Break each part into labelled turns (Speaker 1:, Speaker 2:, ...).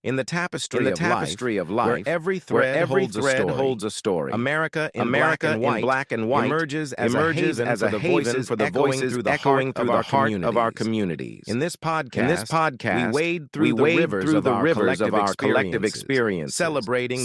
Speaker 1: In the tapestry of life, where every thread holds a story, America in black and white emerges as a haven for the voices echoing through the heart of our communities. In this podcast, we wade through the rivers of our collective experiences, celebrating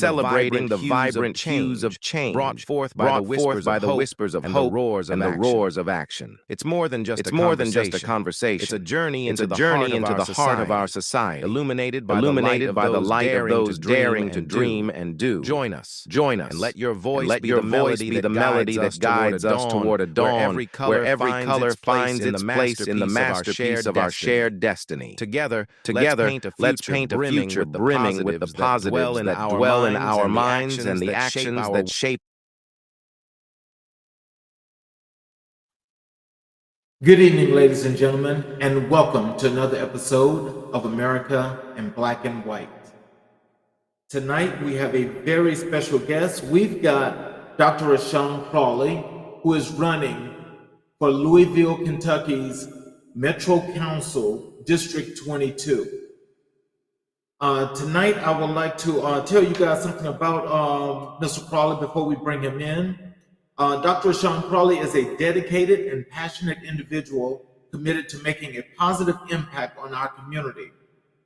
Speaker 1: the vibrant hues of change brought forth by the whispers of hope and the roars of action. It's more than just a conversation. It's a journey into the heart of our society, illuminated by the light of those daring to dream and do. Join us, and let your voice be the melody that guides us toward a dawn where every color finds its place in the masterpiece of our shared destiny. Together, let's paint a future brimming with the positives that dwell in our minds and the actions that shape.
Speaker 2: Good evening, ladies and gentlemen, and welcome to another episode of America in Black and White. Tonight, we have a very special guest. We've got Dr. Rashawn Crawley, who is running for Louisville, Kentucky's Metro Council, District 22. Tonight, I would like to tell you guys something about Mr. Crawley before we bring him in. Dr. Rashawn Crawley is a dedicated and passionate individual committed to making a positive impact on our community.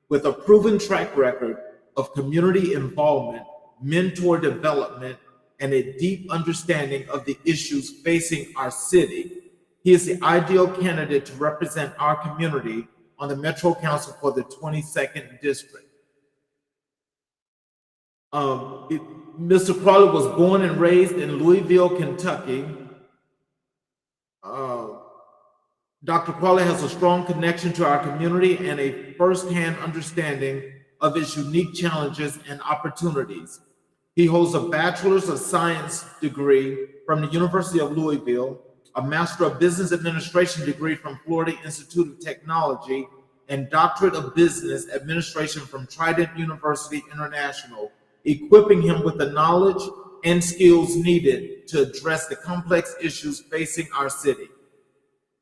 Speaker 2: With a proven track record of community involvement, mentor development, and a deep understanding of the issues facing our city, he is the ideal candidate to represent our community on the Metro Council for the 22nd District. Mr. Crawley was born and raised in Louisville, Kentucky. Dr. Crawley has a strong connection to our community and a firsthand understanding of its unique challenges and opportunities. He holds a Bachelor's of Science degree from the University of Louisville, a Master of Business Administration degree from Florida Institute of Technology, and Doctorate of Business Administration from Trident University International, equipping him with the knowledge and skills needed to address the complex issues facing our city.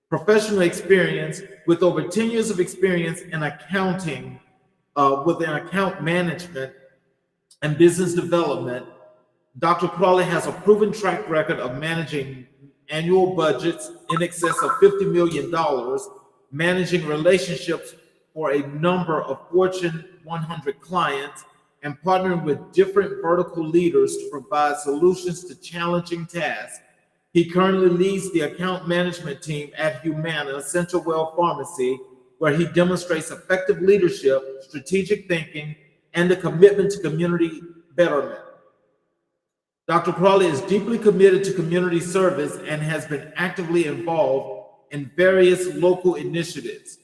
Speaker 2: Professional experience with over 10 years of experience in accounting, within account management and business development, Dr. Crawley has a proven track record of managing annual budgets in excess of $50 million, managing relationships for a number of Fortune 100 clients, and partnering with different vertical leaders to provide solutions to challenging tasks. He currently leads the account management team at Humana Central Well Pharmacy, where he demonstrates effective leadership, strategic thinking, and a commitment to community betterment. Dr. Crawley is deeply committed to community service and has been actively involved in various local initiatives.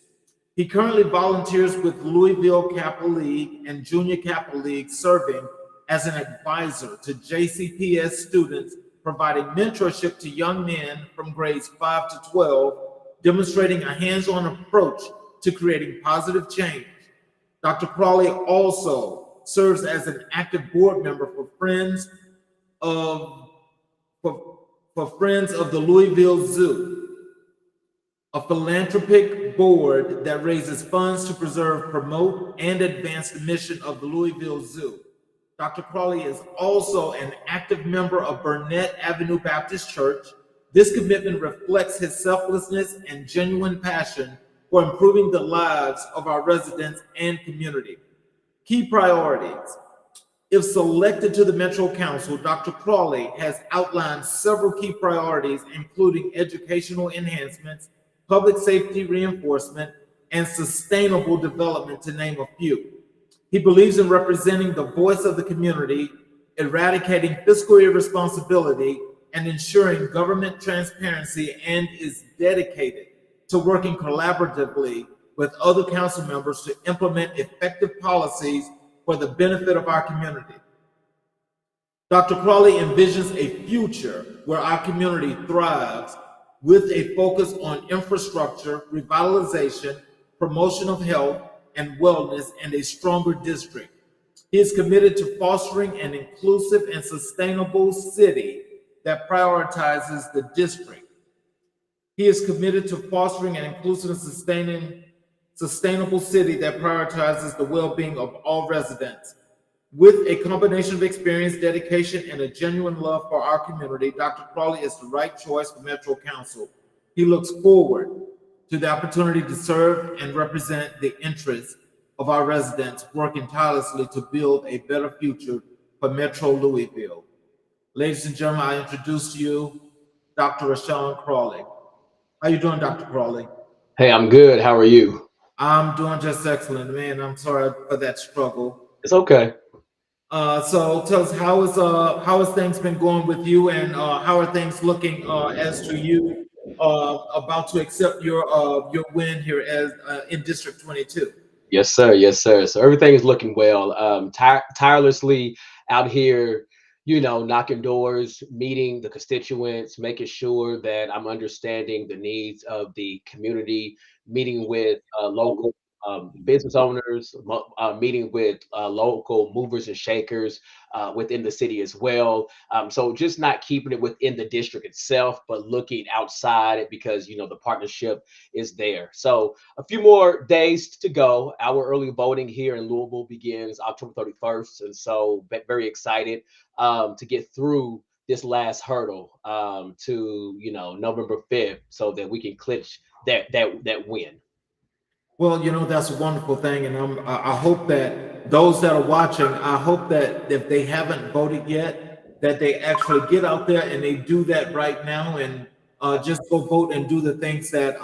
Speaker 2: He currently volunteers with Louisville Kappa League and Junior Kappa League, serving as an advisor to JCPS students, providing mentorship to young men from grades 5 to 12, demonstrating a hands-on approach to creating positive change. Dr. Crawley also serves as an active board member for Friends of the Louisville Zoo, a philanthropic board that raises funds to preserve, promote, and advance the mission of the Louisville Zoo. Dr. Crawley is also an active member of Burnett Avenue Baptist Church. This commitment reflects his selflessness and genuine passion for improving the lives of our residents and community. Key priorities. If selected to the Metro Council, Dr. Crawley has outlined several key priorities, including educational enhancements, public safety reinforcement, and sustainable development, to name a few. He believes in representing the voice of the community, eradicating fiscal irresponsibility, and ensuring government transparency, and is dedicated to working collaboratively with other council members to implement effective policies for the benefit of our community. Dr. Crawley envisions a future where our community thrives with a focus on infrastructure, revitalization, promotion of health and wellness, and a stronger district. He is committed to fostering an inclusive and sustainable city that prioritizes the district. He is committed to fostering an inclusive and sustainable city that prioritizes the well-being of all residents. With a combination of experience, dedication, and a genuine love for our community, Dr. Crawley is the right choice for Metro Council. He looks forward to the opportunity to serve and represent the interests of our residents, working tirelessly to build a better future for Metro Louisville. Ladies and gentlemen, I introduce to you Dr. Rashawn Crawley. How you doing, Dr. Crawley?
Speaker 3: Hey, I'm good. How are you?
Speaker 2: I'm doing just excellent, man. I'm sorry for that struggle.
Speaker 3: It's okay.
Speaker 2: So tell us how has things been going with you, and how are things looking as to you about to accept your win here as in District 22?
Speaker 3: Yes, sir. Yes, sir. So everything is looking well. Tirelessly out here, knocking doors, meeting the constituents, making sure that I'm understanding the needs of the community, meeting with local business owners, meeting with local movers and shakers within the city as well. So just not keeping it within the district itself, but looking outside it because, the partnership is there. So a few more days to go. Our early voting here in Louisville begins October 31st. And so very excited to get through this last hurdle to, November 5th so that we can clinch that win.
Speaker 2: Well, that's a wonderful thing, and I hope that those that are watching, I hope that if they haven't voted yet, that they actually get out there and they do that right now, and just go vote and do the things that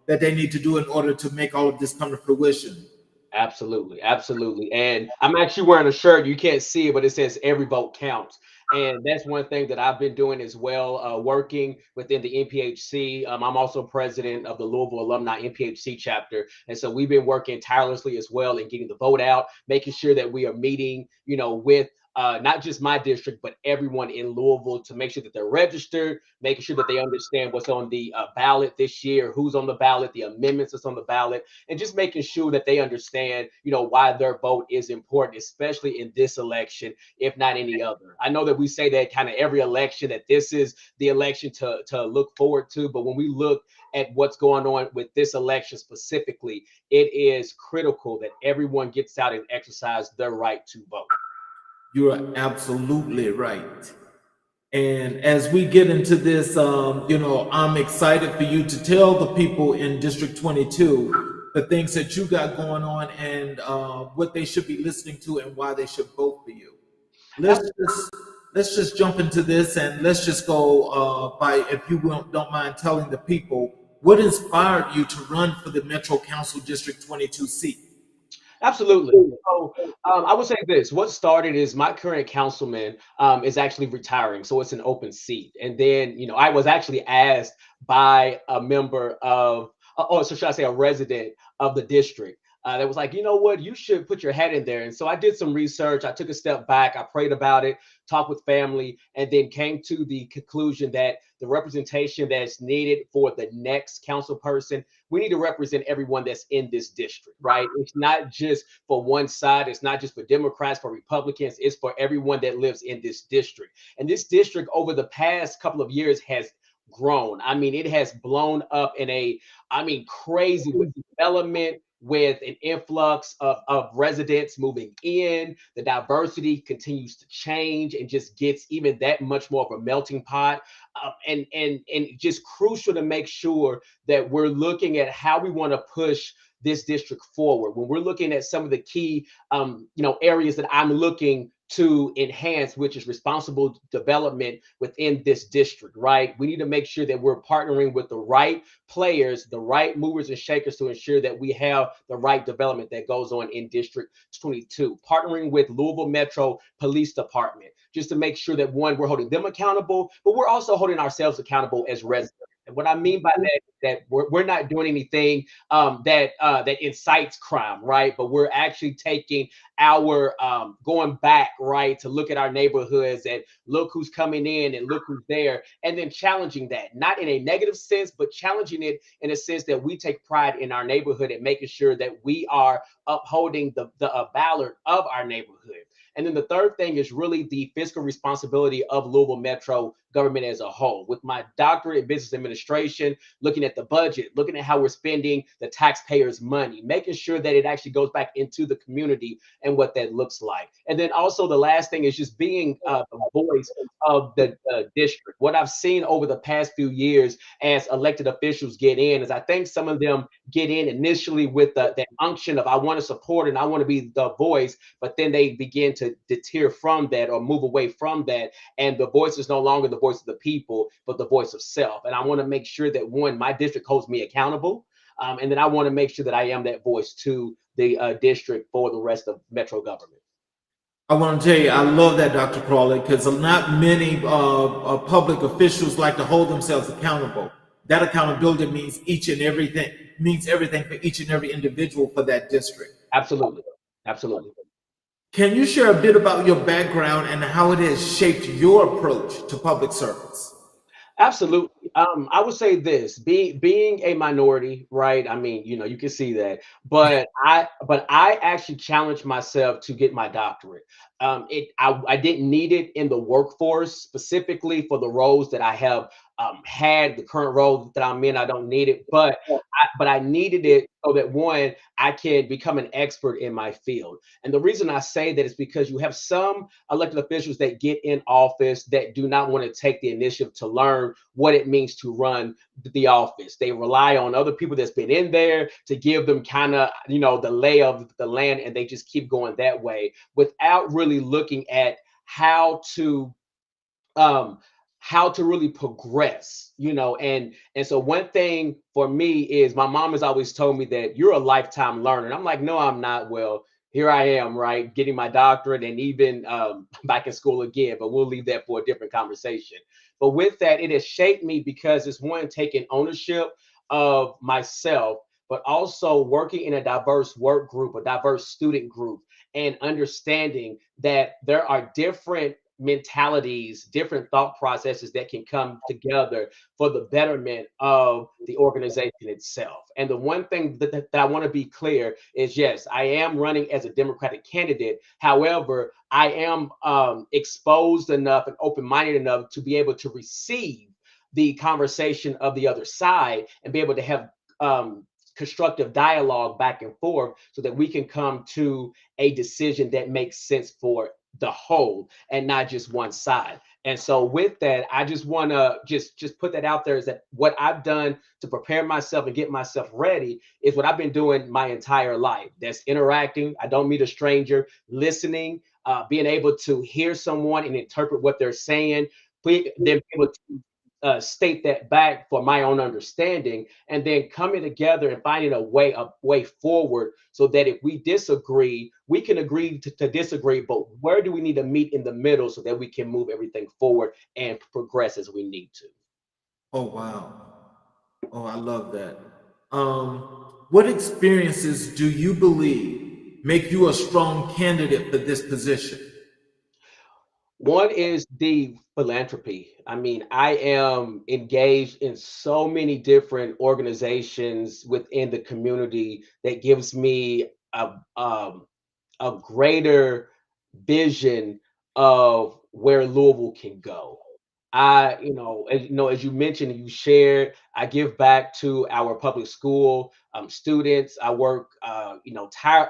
Speaker 2: they need to do in order to make all of this come to fruition.
Speaker 3: Absolutely, absolutely. And I'm actually wearing a shirt. You can't see it, but it says every vote counts. And that's one thing that I've been doing as well, working within the NPHC. I'm also president of the Louisville Alumni NPHC chapter. And so we've been working tirelessly as well in getting the vote out, making sure that we are meeting, with not just my district, but everyone in Louisville to make sure that they're registered, making sure that they understand what's on the ballot this year, who's on the ballot, the amendments that's on the ballot, and just making sure that they understand, why their vote is important, especially in this election, if not any other. I know that we say that kind of every election, that this is the election to look forward to, but when we look at what's going on with this election specifically, it is critical that everyone gets out and exercise their right to vote.
Speaker 2: You are absolutely right. And as we get into this, I'm excited for you to tell the people in District 22 the things that you got going on, and what they should be listening to and why they should vote for you. Let's just let's just jump into this, and let's just go by, if you don't mind telling the people what inspired you to run for the Metro Council District 22 seat.
Speaker 3: Absolutely. So I would say this: what started is my current councilman is actually retiring, so it's an open seat. And then, I was actually asked by a member of, so should I say, a resident of the district. That was like, you know what, you should put your head in there. And so I did some research. I took a step back. I prayed about it, talked with family, and then came to the conclusion that the representation that's needed for the next council person, we need to represent everyone that's in this district, right? It's not just for one side. It's not just for Democrats, for Republicans. It's for everyone that lives in this district. And this district over the past couple of years has grown. I mean, it has blown up in crazy with development, with an influx of residents moving in. The diversity continues to change and just gets even that much more of a melting pot. And just crucial to make sure that we're looking at how we want to push this district forward. When we're looking at some of the key areas that I'm looking to enhance, which is responsible development within this district, right? We need to make sure that we're partnering with the right players, the right movers and shakers, to ensure that we have the right development that goes on in District 22. Partnering with Louisville Metro Police Department, just to make sure that, one, we're holding them accountable, but we're also holding ourselves accountable as residents. And what I mean by that is that we're not doing anything that incites crime, right? But we're actually taking our going back, right, to look at our neighborhoods and look who's coming in and look who's there, and then challenging that, not in a negative sense, but challenging it in a sense that we take pride in our neighborhood and making sure that we are upholding the ballot of our neighborhood. And then the third thing is really the fiscal responsibility of Louisville Metro government as a whole. With my doctorate in business administration, looking at the budget, looking at how we're spending the taxpayers' money, making sure that it actually goes back into the community and what that looks like. And then also the last thing is just being the voice of the district. What I've seen over the past few years as elected officials get in is I think some of them get in initially with the unction of I want to support and I want to be the voice, but then they begin to deter from that or move away from that. And the voice is no longer the voice of the people, but the voice of self. And I want to make sure that one, my district holds me accountable. And then I want to make sure that I am that voice to the district for the rest of Metro government.
Speaker 2: I want to tell you, I love that, Dr. Crawley, because not many public officials like to hold themselves accountable. That accountability means everything for each and every individual for that district.
Speaker 3: Absolutely. Absolutely.
Speaker 2: Can you share a bit about your background and how it has shaped your approach to public service?
Speaker 3: Absolutely. I would say this, being a minority, right? I mean, you can see that, but I actually challenged myself to get my doctorate. I didn't need it in the workforce specifically for the roles that I have had. The current role that I'm in, I don't need it, but I needed it so that one, I can become an expert in my field. And the reason I say that is because you have some elected officials that get in office that do not want to take the initiative to learn what it means to run the office. They rely on other people that's been in there to give them kind of, the lay of the land, and they just keep going that way without really looking at how to really progress, and so one thing for me is my mom has always told me that you're a lifetime learner. And I'm like, no, I'm not. Well, here I am, right, getting my doctorate and even back in school again, but we'll leave that for a different conversation. But with that, it has shaped me because it's one, taking ownership of myself, but also working in a diverse work group, a diverse student group, and understanding that there are different mentalities, different thought processes that can come together for the betterment of the organization itself. And the one thing that I want to be clear is, yes, I am running as a Democratic candidate. However, I am exposed enough and open-minded enough to be able to receive the conversation of the other side and be able to have constructive dialogue back and forth so that we can come to a decision that makes sense for the whole and not just one side. And so with that, I just want to just put that out there, is that what I've done to prepare myself and get myself ready is what I've been doing my entire life. That's interacting. I don't meet a stranger, listening, being able to hear someone and interpret what they're saying, then be able to state that back for my own understanding, and then coming together and finding a way forward so that if we disagree, we can agree to disagree, but where do we need to meet in the middle so that we can move everything forward and progress as we need to.
Speaker 2: Oh, wow. Oh, I love that. What experiences do you believe make you a strong candidate for this position?
Speaker 3: One is the philanthropy. I mean, I am engaged in so many different organizations within the community that gives me a greater vision of where Louisville can go. As you mentioned, you shared, I give back to our public school students. I work,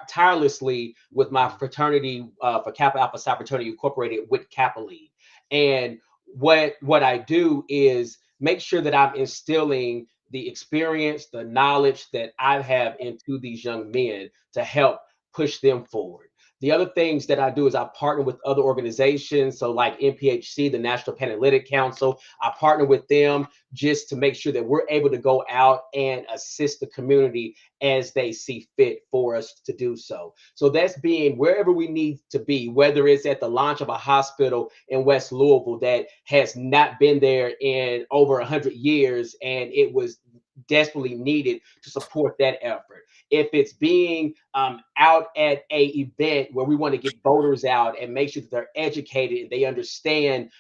Speaker 3: tirelessly with my fraternity for Kappa Alpha Psi Fraternity Incorporated with Kappa League. And what I do is make sure that I'm instilling the experience, the knowledge that I have into these young men to help push them forward. The other things that I do is I partner with other organizations. So like NPHC, the National Panhellenic Council, I partner with them just to make sure that we're able to go out and assist the community as they see fit for us to do so. So that's being wherever we need to be, whether it's at the launch of a hospital in West Louisville that has not been there in over 100 years, and it was desperately needed to support that effort. If it's being out at a event where we want to get voters out and make sure that they're educated and they understand,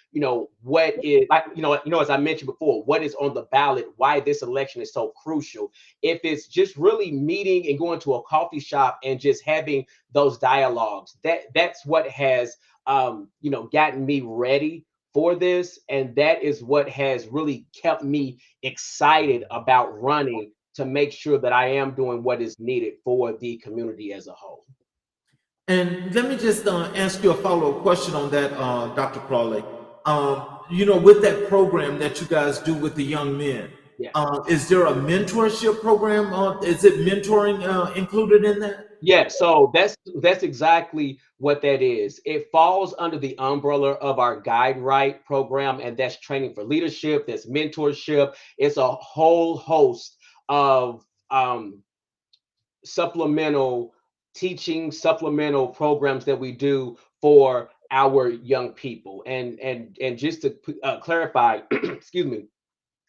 Speaker 3: what is, as I mentioned before, what is on the ballot, why this election is so crucial. If it's just really meeting and going to a coffee shop and just having those dialogues, that's what has, gotten me ready for this. And that is what has really kept me excited about running, to make sure that I am doing what is needed for the community as a whole.
Speaker 2: And let me just ask you a follow-up question on that, Dr. Crawley. With that program that you guys do with the young men,
Speaker 3: Yeah.
Speaker 2: Is there a mentorship program? Is it mentoring included in that?
Speaker 3: Yeah, so that's exactly what that is. It falls under the umbrella of our Guide Right program, and that's training for leadership, that's mentorship. It's a whole host of supplemental teaching, supplemental programs that we do for our young people. And just to clarify, excuse me,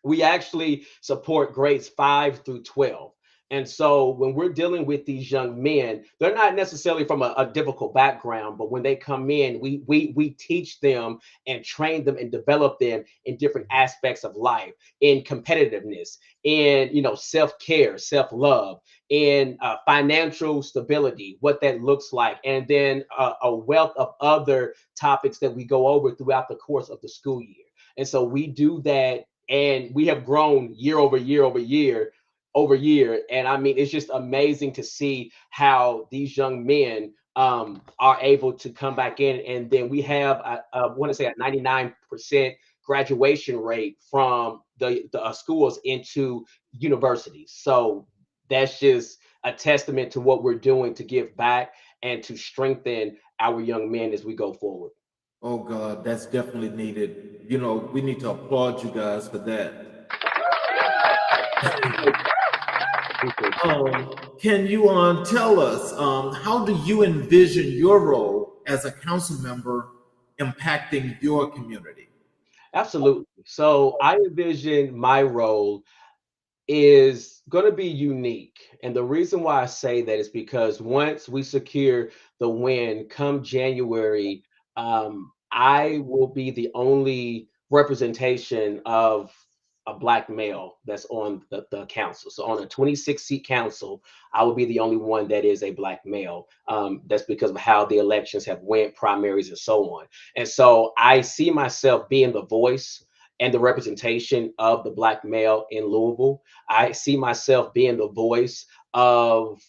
Speaker 3: we actually support grades 5 through 12. And so when we're dealing with these young men, they're not necessarily from a difficult background, but when they come in, we teach them and train them and develop them in different aspects of life, in competitiveness, in self-care, self-love, in financial stability, what that looks like, and then a wealth of other topics that we go over throughout the course of the school year. And so we do that, and we have grown year over year over year. And I mean, it's just amazing to see how these young men are able to come back in. And then we have, I want to say, a 99% graduation rate from the schools into universities. So that's just a testament to what we're doing to give back and to strengthen our young men as we go forward.
Speaker 2: Oh God, that's definitely needed. We need to applaud you guys for that. Can you tell us, how do you envision your role as a council member impacting your community?
Speaker 3: Absolutely. So I envision my role is going to be unique. And the reason why I say that is because once we secure the win come January, I will be the only representation of a Black male that's on the council. So on a 26-seat council, I will be the only one that is a Black male. That's because of how the elections have went, primaries and so on. And so I see myself being the voice and the representation of the Black male in Louisville. I see myself being the voice of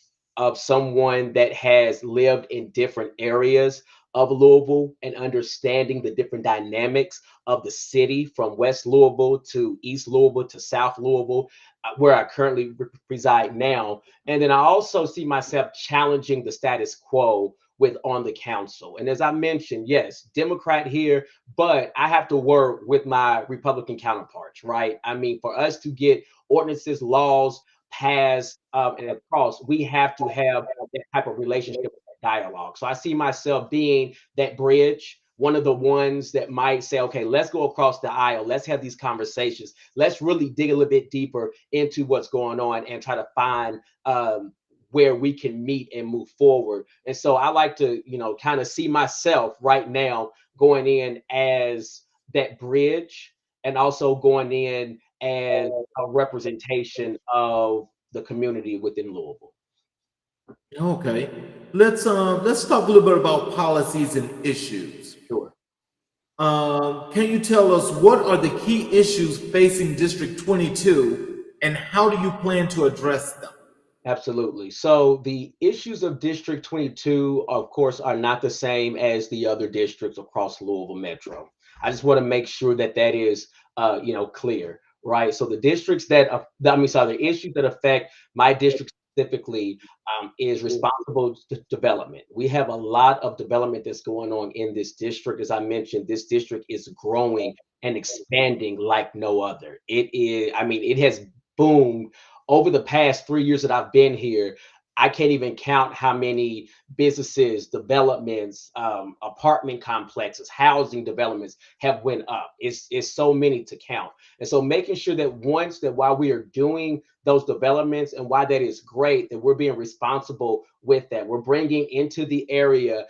Speaker 3: someone that has lived in different areas of Louisville and understanding the different dynamics of the city, from West Louisville to East Louisville to South Louisville, where I currently reside now. And then I also see myself challenging the status quo on the council. And as I mentioned, yes, Democrat here, but I have to work with my Republican counterparts, right? I mean, for us to get ordinances, laws passed and across, we have to have that type of relationship, dialogue. So I see myself being that bridge, one of the ones that might say, okay, let's go across the aisle, let's have these conversations, let's really dig a little bit deeper into what's going on and try to find where we can meet and move forward. And so I like to, kind of see myself right now going in as that bridge, and also going in as a representation of the community within Louisville.
Speaker 2: Okay, let's talk a little bit about policies and issues.
Speaker 3: Sure.
Speaker 2: Can you tell us what are the key issues facing District 22, and how do you plan to address them?
Speaker 3: Absolutely. So the issues of District 22, of course, are not the same as the other districts across Louisville Metro. I just want to make sure that that is, clear, right? So the districts the issues that affect my district specifically is responsible development. We have a lot of development that's going on in this district. As I mentioned, this district is growing and expanding like no other. It has boomed over the past 3 years that I've been here. I can't even count how many businesses, developments, apartment complexes, housing developments have went up. It's so many to count. And so making sure that while we are doing those developments, and why that is great, that we're being responsible with that. We're bringing into the area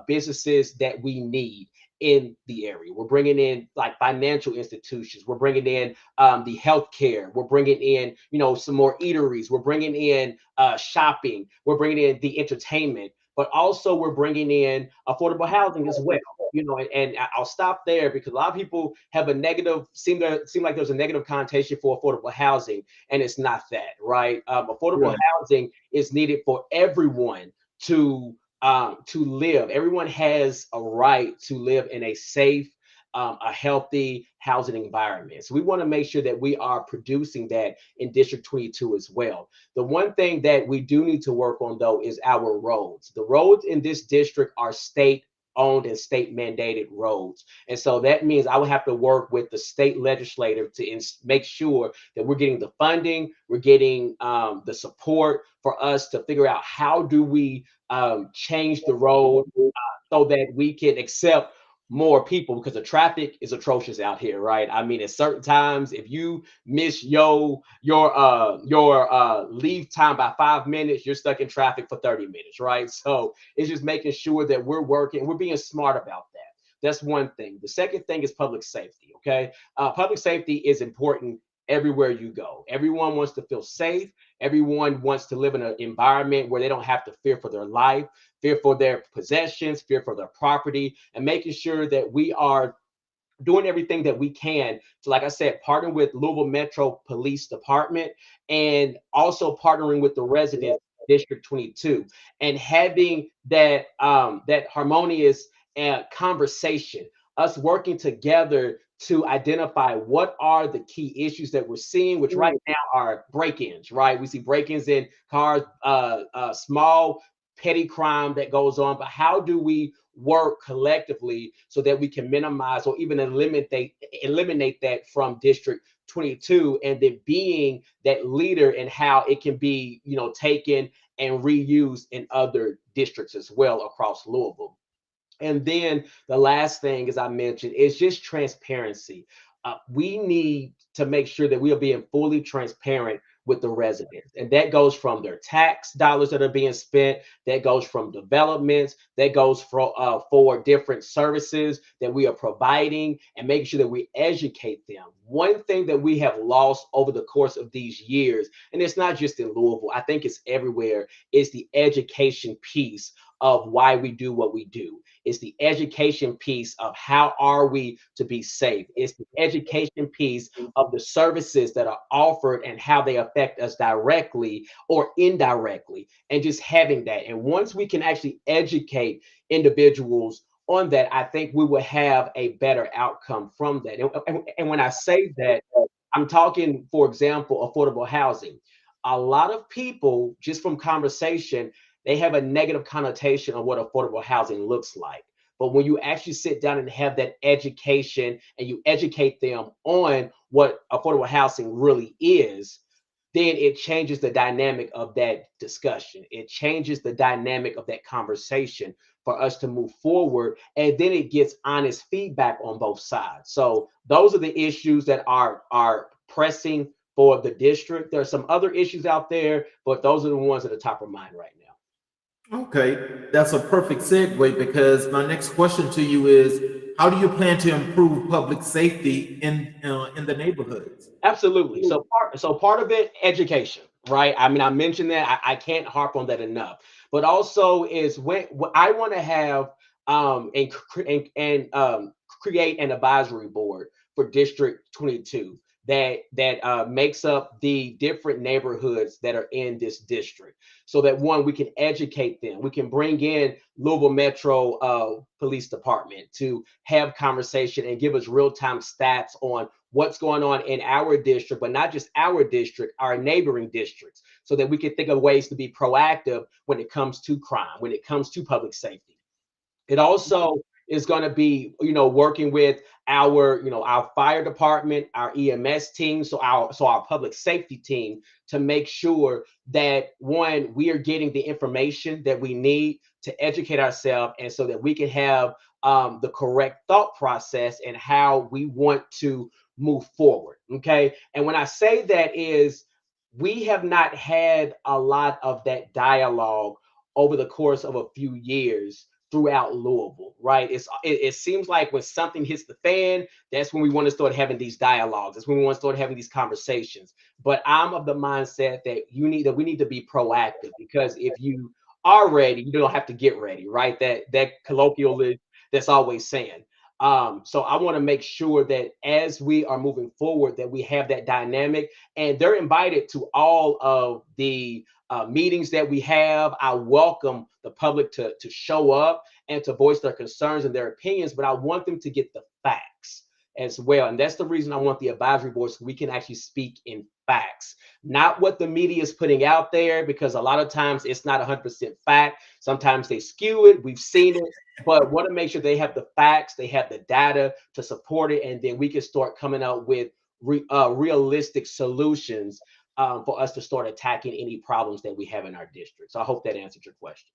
Speaker 3: businesses that we need in the area. We're bringing in like financial institutions. We're bringing in the healthcare. We're bringing in, some more eateries. We're bringing in shopping. We're bringing in the entertainment. but also we're bringing in affordable housing as well. You know, and I'll stop there because a lot of people have a negative seem like there's a negative connotation for affordable housing, and it's not that, right? Affordable housing is needed for everyone to live. Everyone has a right to live in a safe, a healthy housing environment. So we want to make sure that we are producing that in District 22 as well. The one thing that we do need to work on, though, is our roads. The roads in this district are state owned and state mandated roads. And so that means I would have to work with the state legislature to make sure that we're getting the funding, we're getting the support for us to figure out how do we change the road so that we can accept more people, because the traffic is atrocious out here, right? I mean, at certain times, if you miss your leave time by 5 minutes, you're stuck in traffic for 30 minutes, right? So it's just making sure that we're being smart about that. That's one thing. The second thing is public safety. Okay, public safety is important everywhere you go. Everyone wants to feel safe. Everyone wants to live in an environment where they don't have to fear for their life, fear for their possessions, fear for their property, and making sure that we are doing everything that we can to, like I said, partner with Louisville Metro Police Department and also partnering with the residents of District 22 and having that that harmonious conversation, us working together to identify what are the key issues that we're seeing, which right now are break-ins, right? We see break-ins in cars, small petty crime that goes on, but how do we work collectively so that we can minimize or even eliminate that from District 22, and then being that leader in how it can be, you know, taken and reused in other districts as well across Louisville. And then the last thing, as I mentioned, is just transparency. We need to make sure that we are being fully transparent with the residents. And that goes from their tax dollars that are being spent, that goes from developments, that goes for different services that we are providing, and making sure that we educate them. One thing that we have lost over the course of these years, and it's not just in Louisville, I think it's everywhere, is the education piece of why we do what we do. It's the education piece of how are we to be safe. It's the education piece of the services that are offered and how they affect us directly or indirectly, and just having that. And once we can actually educate individuals on that, I think we will have a better outcome from that. And when I say that, I'm talking, for example, affordable housing. A lot of people, just from conversation, they have a negative connotation on what affordable housing looks like. But when you actually sit down and have that education and you educate them on what affordable housing really is, then it changes the dynamic of that discussion. It changes the dynamic of that conversation for us to move forward. And then it gets honest feedback on both sides. So those are the issues that are pressing for the district. There are some other issues out there, but those are the ones at the top of mind right now.
Speaker 2: Okay, that's a perfect segue, because my next question to you is, how do you plan to improve public safety in the neighborhoods?
Speaker 3: Absolutely. So part of it, education, right? I mean, I mentioned that. I can't harp on that enough. But also is when I want to have create an advisory board for District 22 that makes up the different neighborhoods that are in this district, so that one, we can educate them. We can bring in Louisville Metro Police Department to have conversation and give us real-time stats on what's going on in our district, but not just our district, our neighboring districts, so that we can think of ways to be proactive when it comes to crime, when it comes to public safety. It also is going to be, you know, working with our, you know, our fire department, our EMS team, so our public safety team, to make sure that one, we are getting the information that we need to educate ourselves, and so that we can have the correct thought process and how we want to move forward. Okay. And when I say that, is we have not had a lot of that dialogue over the course of a few years throughout Louisville, right? It seems like when something hits the fan, that's when we want to start having these dialogues. That's when we want to start having these conversations. But I'm of the mindset that we need to be proactive, because if you are ready, you don't have to get ready, right? That colloquial that's always saying. So I want to make sure that as we are moving forward, that we have that dynamic, and they're invited to all of the meetings that we have. I welcome the public to show up and to voice their concerns and their opinions, but I want them to get the facts as well. And that's the reason I want the advisory board, so we can actually speak in facts, not what the media is putting out there, because a lot of times it's not 100% fact. Sometimes they skew it. We've seen it, but want to make sure they have the facts, they have the data to support it, and then we can start coming out with realistic solutions for us to start attacking any problems that we have in our district. So I hope that answered your question.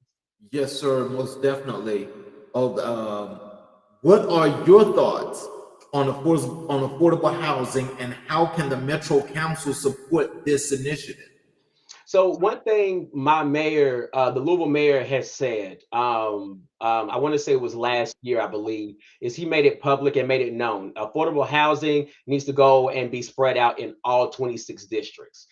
Speaker 2: Yes, sir, most definitely. What are your thoughts on affordable housing, and how can the Metro Council support this initiative?
Speaker 3: So one thing my mayor, the Louisville mayor, has said, I want to say it was last year, I believe, is he made it public and made it known. Affordable housing needs to go and be spread out in all 26 districts.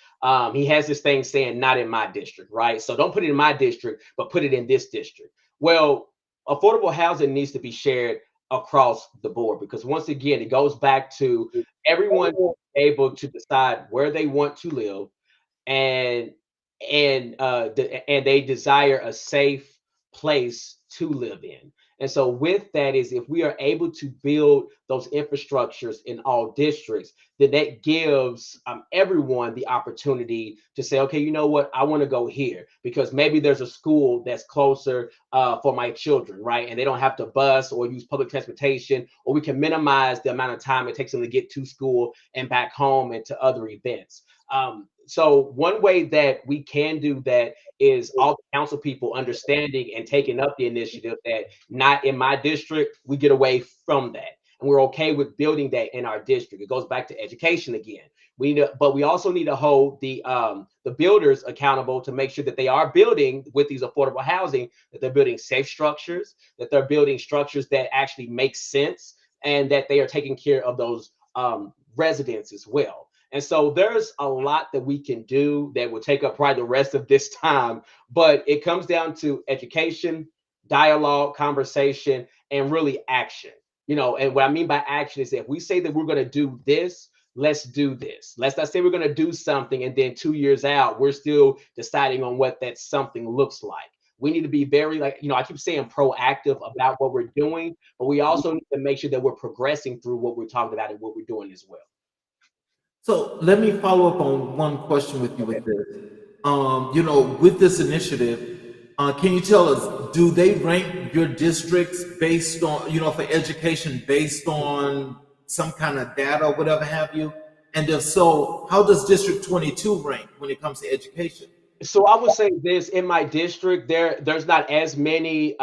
Speaker 3: He has this thing saying, not in my district, right? So don't put it in my district, but put it in this district. Well, affordable housing needs to be shared across the board, because once again, it goes back to everyone able to decide where they want to live, and and they desire a safe place to live in. And so with that is, if we are able to build those infrastructures in all districts, then that gives everyone the opportunity to say, okay, you know what, I want to go here because maybe there's a school that's closer for my children, right? And they don't have to bus or use public transportation, or we can minimize the amount of time it takes them to get to school and back home and to other events. So one way that we can do that is all the council people understanding and taking up the initiative that not in my district, we get away from that. And we're okay with building that in our district. It goes back to education again. But we also need to hold the builders accountable to make sure that they are building with these affordable housing, that they're building safe structures, that they're building structures that actually make sense, and that they are taking care of those residents as well. And so there's a lot that we can do that will take up probably the rest of this time, but it comes down to education, dialogue, conversation, and really action. And what I mean by action is that if we say that we're going to do this, let's do this. Let's not say we're going to do something and then 2 years out, we're still deciding on what that something looks like. We need to be very, I keep saying proactive about what we're doing, but we also need to make sure that we're progressing through what we're talking about and what we're doing as well.
Speaker 2: So let me follow up on one question with you with this. With this initiative, can you tell us, do they rank your districts based on, for education based on some kind of data or whatever have you? And if so, how does District 22 rank when it comes to education?
Speaker 3: So I would say this: in my district, there's not as many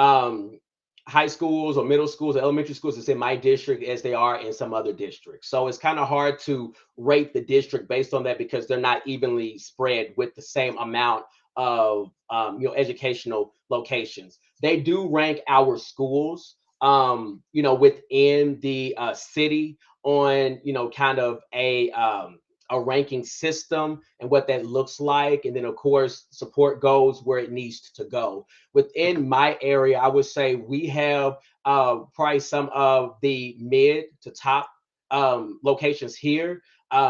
Speaker 3: high schools or middle schools or elementary schools that's in my district as they are in some other districts. So it's kind of hard to rate the district based on that, because they're not evenly spread with the same amount of educational locations. They do rank our schools within the city on kind of a ranking system and what that looks like. And then, of course, support goes where it needs to go. Within my area, I would say we have probably some of the mid to top locations here.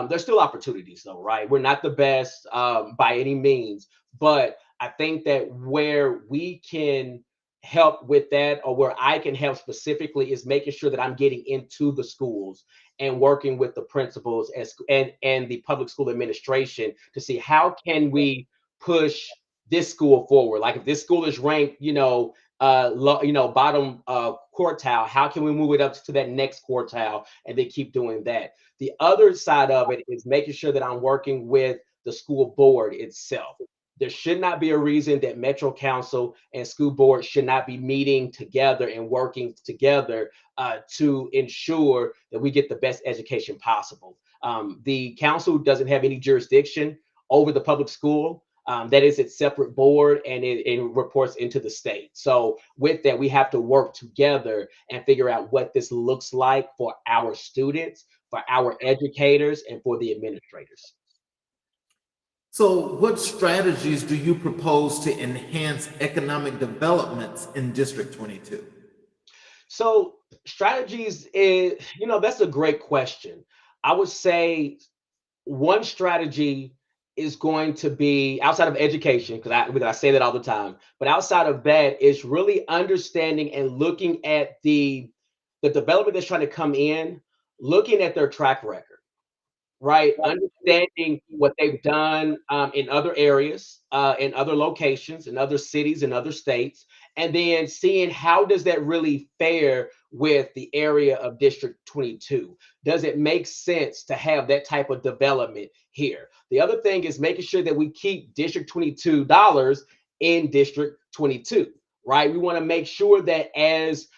Speaker 3: There's still opportunities, though, right? We're not the best by any means, but I think that where we can help with that, or where I can help specifically, is making sure that I'm getting into the schools and working with the principals and the public school administration to see how can we push this school forward. Like if this school is ranked, bottom quartile, how can we move it up to that next quartile, and they keep doing that. The other side of it is making sure that I'm working with the school board itself. There should not be a reason that Metro Council and school board should not be meeting together and working together to ensure that we get the best education possible. The council doesn't have any jurisdiction over the public school. That is its separate board, and it reports into the state. So with that, we have to work together and figure out what this looks like for our students, for our educators, and for the administrators.
Speaker 2: So, what strategies do you propose to enhance economic developments in District 22?
Speaker 3: So strategies is, that's a great question. I would say one strategy is going to be outside of education, because I say that all the time, but outside of that is really understanding and looking at the development that's trying to come in, looking at their track record, right? Understanding what they've done in other areas, in other locations, in other cities, in other states, and then seeing how does that really fare with the area of District 22. Does it make sense to have that type of development here? The other thing is making sure that we keep District 22 dollars in District 22, right? We want to make sure that as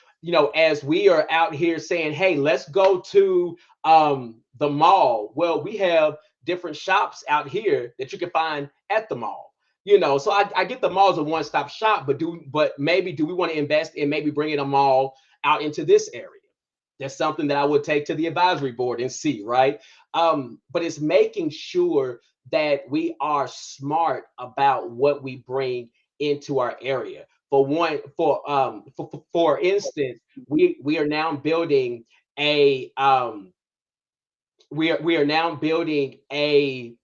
Speaker 3: we are out here saying, hey, let's go to the mall. Well, we have different shops out here that you can find at the mall. So I get the mall as a one-stop shop, but maybe do we want to invest in maybe bringing a mall out into this area? That's something that I would take to the advisory board and see, right? But it's making sure that we are smart about what we bring into our area. For instance, we are now building a we are now building an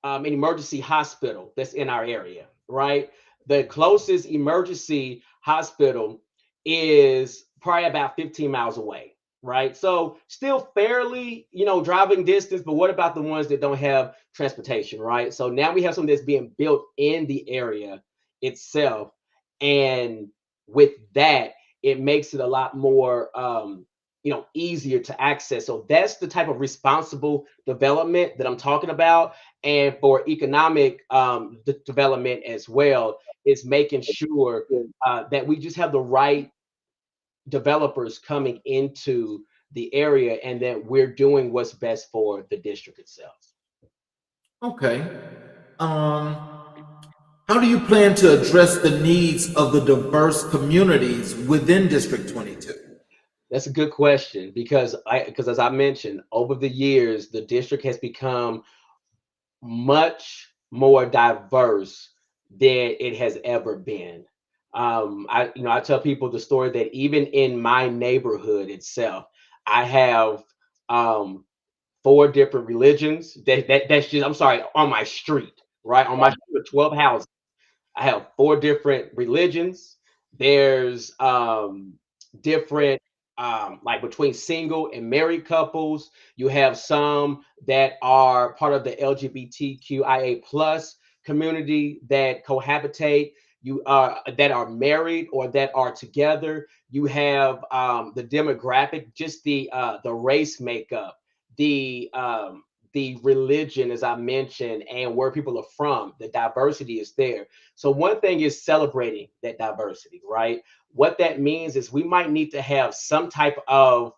Speaker 3: emergency hospital that's in our area, right? The closest emergency hospital is probably about 15 miles away, right? So still fairly, driving distance, but what about the ones that don't have transportation, right? So now we have something that's being built in the area itself. And with that, it makes it a lot more easier to access. So that's the type of responsible development that I'm talking about. And for economic development as well, is making sure that we just have the right developers coming into the area and that we're doing what's best for the district itself.
Speaker 2: Okay. Um, how do you plan to address the needs of the diverse communities within District 22?
Speaker 3: That's a good question because as I mentioned, over the years, the district has become much more diverse than it has ever been. I tell people the story that even in my neighborhood itself, I have um, four different religions. That's just, I'm sorry, on my street, right? On my street of 12 houses, I have four different religions. There's different like between single and married couples. You have some that are part of the LGBTQIA plus community that cohabitate. You that are married or that are together. You have the demographic, just the race makeup, the religion, as I mentioned, and where people are from. The diversity is there. So one thing is celebrating that diversity, right? What that means is we might need to have some type of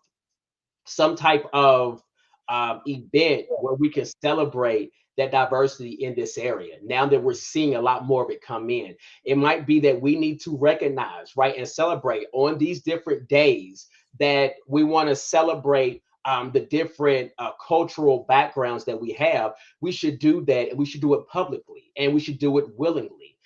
Speaker 3: event where we can celebrate that diversity in this area. Now that we're seeing a lot more of it come in, it might be that we need to recognize, right, and celebrate on these different days that we want to celebrate the different cultural backgrounds that we have. We should do that, and we should do it publicly, and we should do it willingly.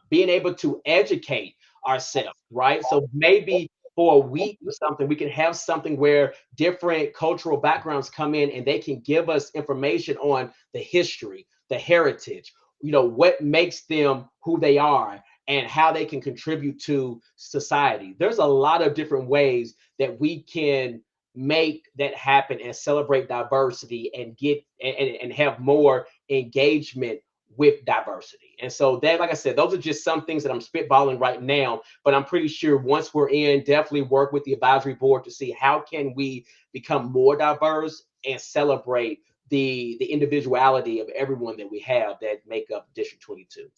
Speaker 3: Being able to educate ourselves, right? So maybe for a week or something, we can have something where different cultural backgrounds come in and they can give us information on the history, the heritage, what makes them who they are and how they can contribute to society. There's a lot of different ways that we can make that happen and celebrate diversity and get and have more engagement with diversity. And so that, like I said, those are just some things that I'm spitballing right now, but I'm pretty sure once we're in, definitely work with the advisory board to see how can we become more diverse and celebrate the individuality of everyone that we have that make up District 22.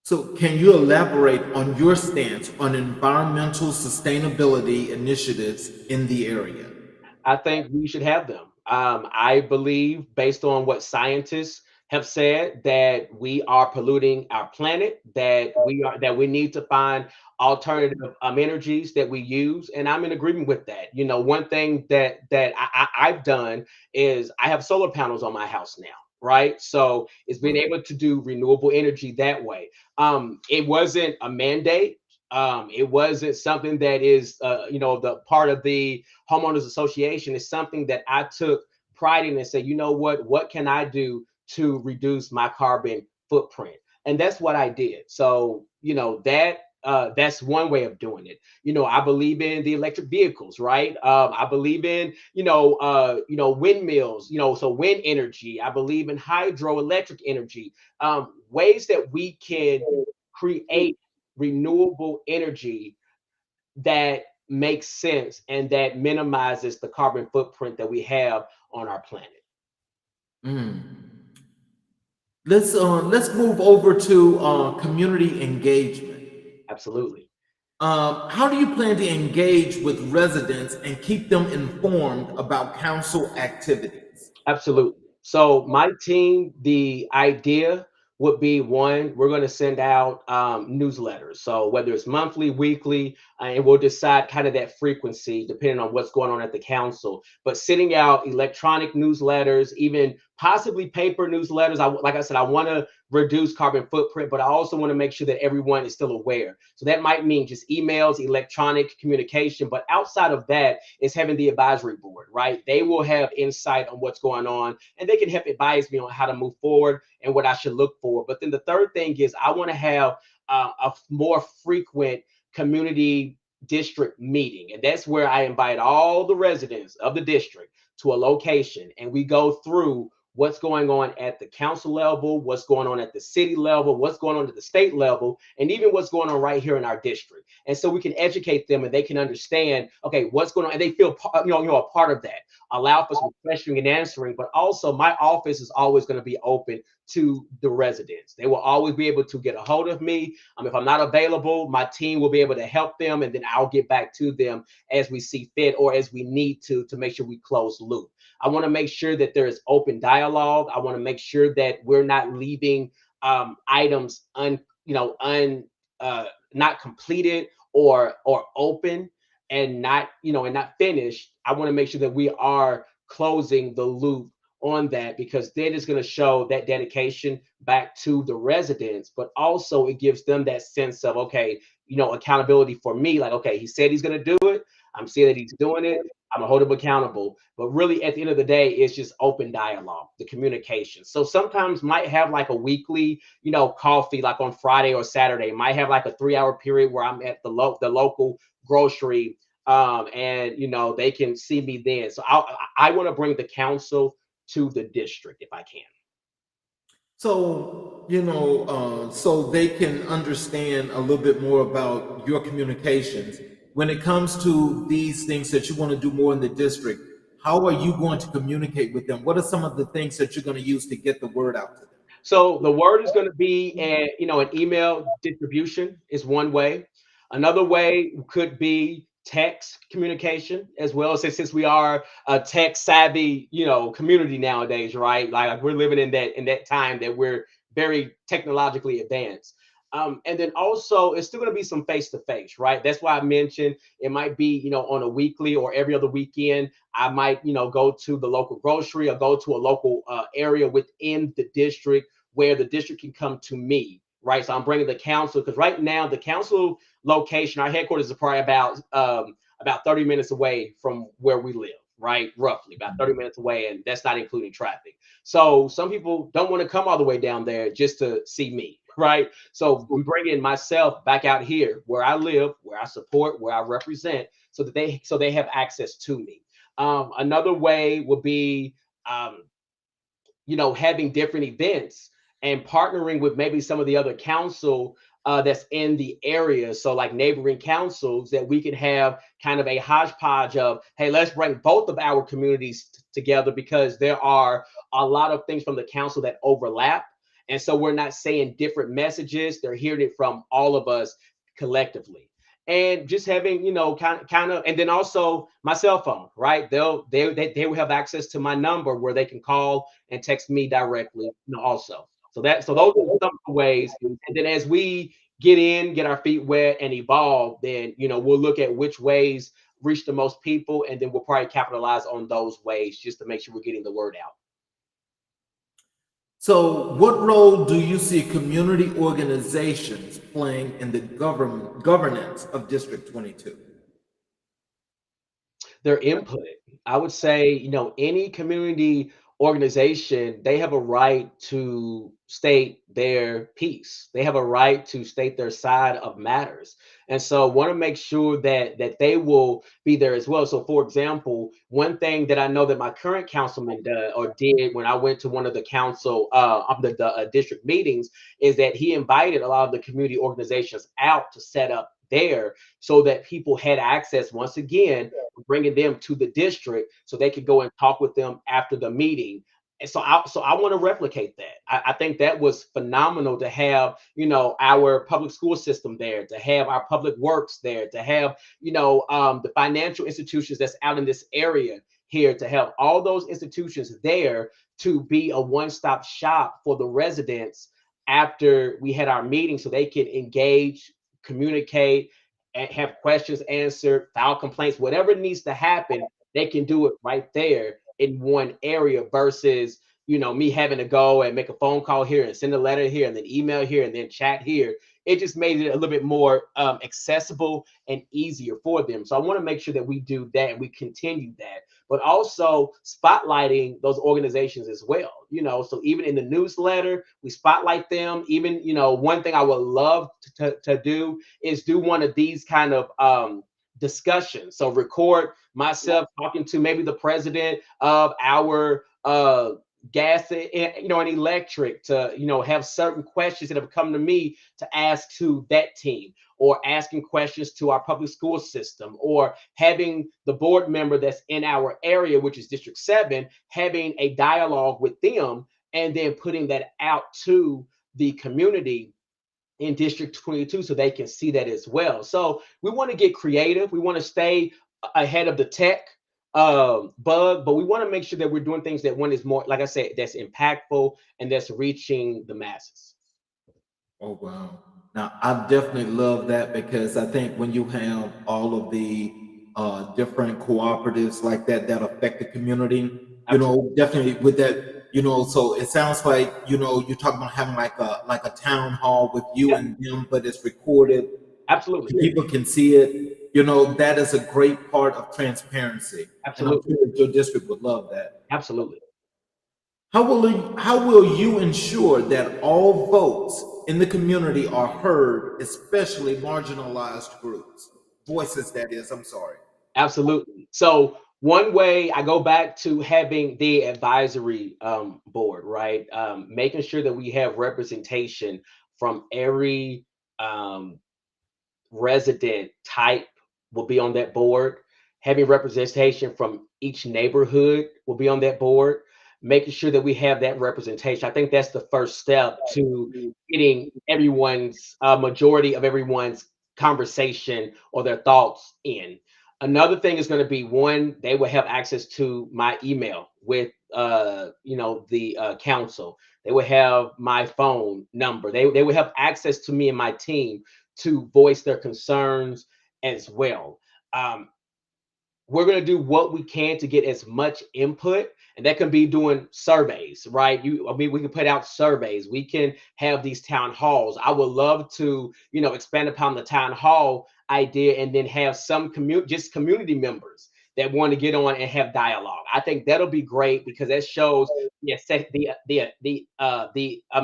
Speaker 2: So, can you elaborate on your stance on environmental sustainability initiatives in the area?
Speaker 3: I think we should have them. I believe, based on what scientists have said, that we are polluting our planet, that we need to find alternative energies that we use, and I'm in agreement with that. One thing that I've done is I have solar panels on my house now, right? So it's being able to do renewable energy that way. It wasn't a mandate. It wasn't something that is, the part of the homeowners association. Is something that I took pride in and said, you know what can I do to reduce my carbon footprint? And that's what I did. So, that's one way of doing it. I believe in the electric vehicles, right? I believe in, windmills, so wind energy. I believe in hydroelectric energy, ways that we can create renewable energy that makes sense and that minimizes the carbon footprint that we have on our planet.
Speaker 2: Let's move over to community engagement.
Speaker 3: Absolutely.
Speaker 2: How do you plan to engage with residents and keep them informed about council activities?
Speaker 3: Absolutely. So my team, the idea would be, one, we're going to send out newsletters. So whether it's monthly, weekly, and we'll decide kind of that frequency depending on what's going on at the council. But sending out electronic newsletters, even possibly paper newsletters. Like I said, I want to reduce carbon footprint, but I also want to make sure that everyone is still aware. So that might mean just emails, electronic communication. But outside of that is having the advisory board, right? They will have insight on what's going on and they can help advise me on how to move forward and what I should look for. But then the third thing is I want to have a more frequent community district meeting. And that's where I invite all the residents of the district to a location and we go through what's going on at the council level, what's going on at the city level, what's going on at the state level, and even what's going on right here in our district. And so we can educate them and they can understand, okay, what's going on, and they feel a part of that. Allow for some questioning and answering, but also my office is always going to be open to the residents. They will always be able to get a hold of me. If I'm not available, my team will be able to help them, and then I'll get back to them as we see fit or as we need to make sure we close loop. I want to make sure that there is open dialogue. I want to make sure that we're not leaving items not completed or open and not finished. I want to make sure that we are closing the loop on that, because then it's going to show that dedication back to the residents, but also it gives them that sense of, okay, accountability for me. Like, okay, he said he's going to do it. I'm seeing that he's doing it. I'm gonna hold him accountable. But really, at the end of the day, it's just open dialogue, the communication. So sometimes might have like a weekly, coffee, like on Friday or Saturday. Might have like a 3-hour period where I'm at the local grocery, and they can see me then. So I want to bring the council to the district if I can.
Speaker 2: So, so they can understand a little bit more about your communications. When it comes to these things that you want to do more in the district, how are you going to communicate with them? What are some of the things that you're going to use to get the word out to them?
Speaker 3: So the word is going to be, an email distribution is one way. Another way could be text communication as well. Since we are a tech savvy, community nowadays, right? Like we're living in that time that we're very technologically advanced. And then also it's still going to be some face-to-face, right? That's why I mentioned it might be, on a weekly or every other weekend. I might, go to the local grocery or go to a local area within the district where the district can come to me, right? So I'm bringing the council, because right now the council location, our headquarters is probably about 30 minutes away from where we live, right? Roughly about 30 minutes away, and that's not including traffic. So some people don't want to come all the way down there just to see me, right? So we bring in myself back out here where I live, where I support, where I represent, so that they have access to me. Another way would be, having different events and partnering with maybe some of the other council that's in the area. So like neighboring councils, that we can have kind of a hodgepodge of, hey, let's bring both of our communities together, because there are a lot of things from the council that overlap. And so we're not saying different messages. They're hearing it from all of us collectively. And just having, kind of, and then also my cell phone, right? They will have access to my number where they can call and text me directly, also. So those are some of the ways. And then as we get our feet wet and evolve, then, we'll look at which ways reach the most people, and then we'll probably capitalize on those ways just to make sure we're getting the word out.
Speaker 2: So, what role do you see community organizations playing in the governance of District 22?
Speaker 3: Their input. I would say, any community organization, they have a right to state their piece. They have a right to state their side of matters. And so want to make sure that they will be there as well. So for example, one thing that I know that my current councilman did when I went to one of the council of the district meetings is that he invited a lot of the community organizations out to set up there so that people had access once again, bringing them to the district so they could go and talk with them after the meeting. And so I want to replicate that. I think that was phenomenal to have, our public school system there, to have our public works there, to have, the financial institutions that's out in this area here, to have all those institutions there to be a one-stop shop for the residents after we had our meeting so they could engage, communicate, and have questions answered, file complaints, whatever needs to happen, they can do it right there in one area versus, me having to go and make a phone call here and send a letter here and then email here and then chat here. It just made it a little bit more accessible and easier for them. So I want to make sure that we do that and we continue that, but also spotlighting those organizations as well. So even in the newsletter, we spotlight them. Even, one thing I would love to do is do one of these kind of discussions. So record myself talking to maybe the president of our gas and electric to have certain questions that have come to me to ask to that team, or asking questions to our public school system, or having the board member that's in our area, which is District 7, having a dialogue with them and then putting that out to the community in District 22 so they can see that as well. So we want to get creative. We want to stay ahead of the tech bug, but we want to make sure that we're doing things that one is more, like I said, that's impactful and that's reaching the masses.
Speaker 2: Oh, wow. Now, I definitely love that because I think when you have all of the different cooperatives like that that affect the community, definitely with that, so it sounds like, you're talking about having like a town hall with you and them, but it's recorded.
Speaker 3: Absolutely.
Speaker 2: People can see it. That is a great part of transparency.
Speaker 3: Absolutely.
Speaker 2: And I'm sure your district would love that.
Speaker 3: Absolutely.
Speaker 2: How will you ensure that all votes in the community are heard, especially marginalized groups? Voices, that is, I'm sorry.
Speaker 3: Absolutely. So one way I go back to having the advisory board, right? Making sure that we have representation from every resident type will be on that board. Having representation from each neighborhood will be on that board. Making sure that we have that representation. I think that's the first step to getting everyone's majority of everyone's conversation or their thoughts in. Another thing is going to be, one, they will have access to my email with the council. They will have my phone number. They will have access to me and my team to voice their concerns as well. We're going to do what we can to get as much input, and that can be doing surveys, right? We can put out surveys. We can have these town halls. I would love to, expand upon the town hall idea and then have some community members that want to get on and have dialogue. I think that'll be great because that shows the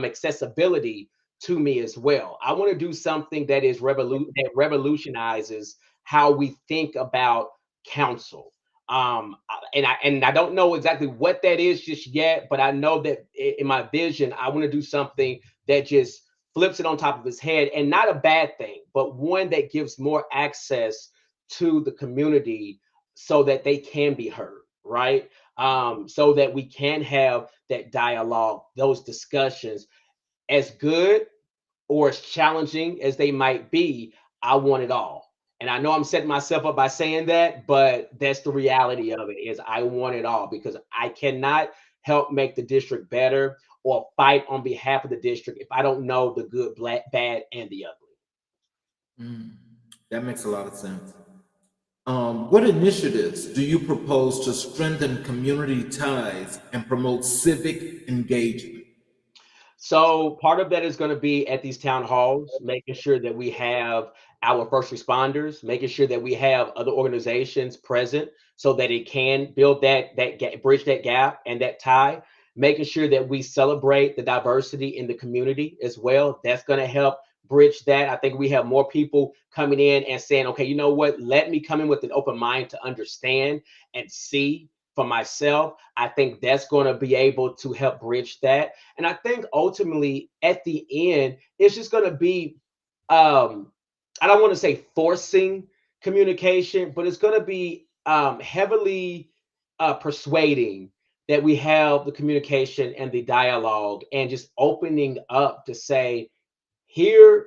Speaker 3: accessibility to me as well. I want to do something that is that revolutionizes how we think about council. And I don't know exactly what that is just yet, but I know that in my vision, I want to do something that just flips it on top of his head, and not a bad thing, but one that gives more access to the community so that they can be heard, right? So that we can have that dialogue, those discussions, as good or as challenging as they might be. I want it all. And I know I'm setting myself up by saying that, but that's the reality of it, is I want it all, because I cannot help make the district better or fight on behalf of the district if I don't know the good, bad, and the ugly.
Speaker 2: That makes a lot of sense. What initiatives do you propose to strengthen community ties and promote civic engagement?
Speaker 3: So part of that is going to be at these town halls, making sure that we have our first responders, making sure that we have other organizations present so that it can build bridge that gap and that tie, making sure that we celebrate the diversity in the community as well. That's going to help bridge that. I think we have more people coming in and saying, okay, you know what? Let me come in with an open mind to understand and see for myself. I think that's going to be able to help bridge that. And I think ultimately at the end, it's just going to be, I don't want to say forcing communication, but it's going to be heavily persuading that we have the communication and the dialogue and just opening up to say, here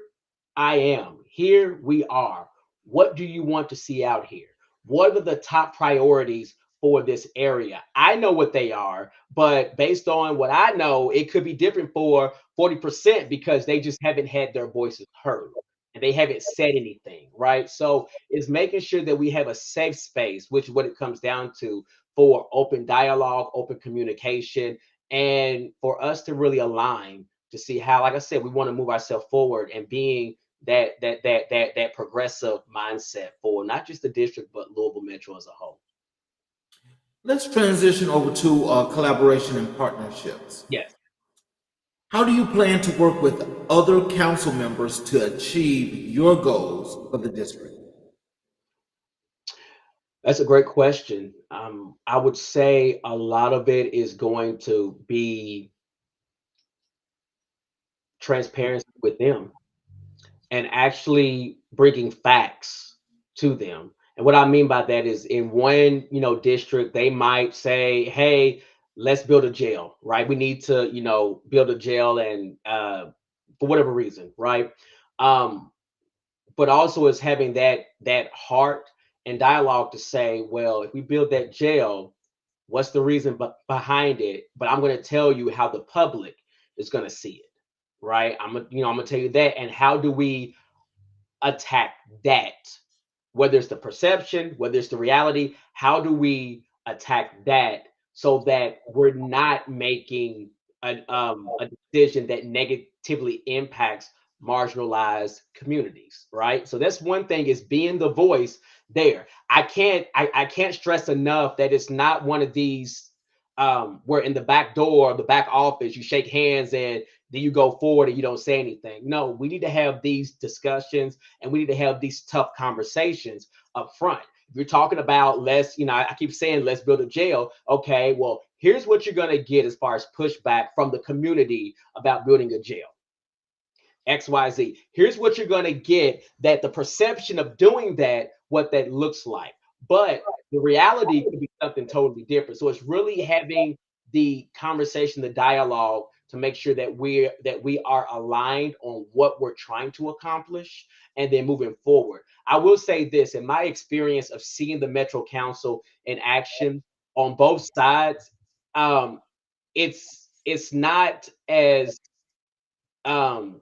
Speaker 3: I am, here we are. What do you want to see out here? What are the top priorities for this area? I know what they are, but based on what I know, it could be different for 40% because they just haven't had their voices heard and they haven't said anything, right? So it's making sure that we have a safe space, which is what it comes down to, for open dialogue, open communication, and for us to really align to see how, like I said, we want to move ourselves forward and being that progressive mindset for not just the district but Louisville Metro as a whole.
Speaker 2: Let's transition over to collaboration and partnerships.
Speaker 3: Yes.
Speaker 2: How do you plan to work with other council members to achieve your goals for the district?
Speaker 3: That's a great question. I would say a lot of it is going to be transparency with them and actually bringing facts to them. And what I mean by that is in one, district, they might say, hey, let's build a jail, right? We need to, build a jail and for whatever reason, right? Um, but also is having that heart and dialogue to say, well, if we build that jail, what's the reason behind it? But I'm going to tell you how the public is going to see it, right? I'm gonna tell you that, and how do we attack that, whether it's the perception, whether it's the reality, how do we attack that so that we're not making a decision that negatively impacts marginalized communities, right? So that's one thing, is being the voice there. I can't stress enough that it's not one of these where in the back door, the back office, you shake hands and then you go forward and you don't say anything. No, we need to have these discussions and we need to have these tough conversations up front. If you're talking about I keep saying let's build a jail. Okay, well, here's what you're going to get as far as pushback from the community about building a jail. XYZ. Here's what you're going to get, that the perception of doing that, what that looks like. But the reality could be something totally different. So it's really having the conversation, the dialogue, to make sure that we are aligned on what we're trying to accomplish and then moving forward. I will say this, in my experience of seeing the Metro Council in action on both sides, it's not as um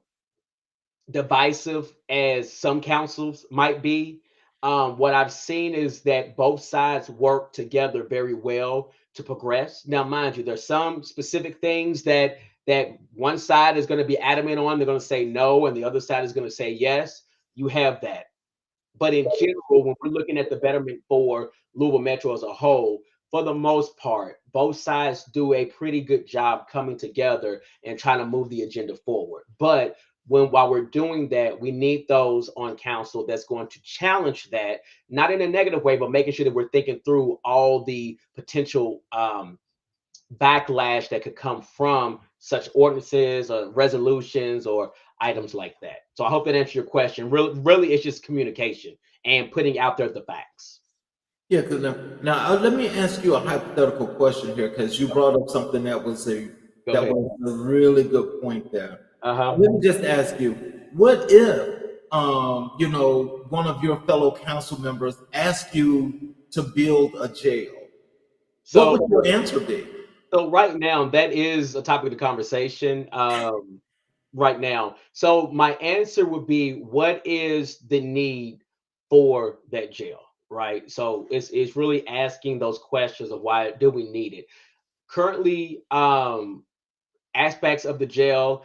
Speaker 3: divisive as some councils might be. What I've seen is that both sides work together very well to progress. Now, mind you, there's some specific things that one side is going to be adamant on. They're going to say no, and the other side is going to say yes. You have that. But in general, when we're looking at the betterment for Louisville Metro as a whole, for the most part, both sides do a pretty good job coming together and trying to move the agenda forward. But while we're doing that, we need those on council that's going to challenge that, not in a negative way, but making sure that we're thinking through all the potential backlash that could come from such ordinances or resolutions or items like that. So I hope that answers your question. Really, it's just communication and putting out there the facts.
Speaker 2: Yeah, because now let me ask you a hypothetical question here, because you brought up something that was a really good point there. Let me just ask you, what if one of your fellow council members asked you to build a jail?
Speaker 3: So
Speaker 2: what would your answer be?
Speaker 3: So right now, that is a topic of conversation right now. So my answer would be, what is the need for that jail, right? So it's really asking those questions of why do we need it. Currently, aspects of the jail.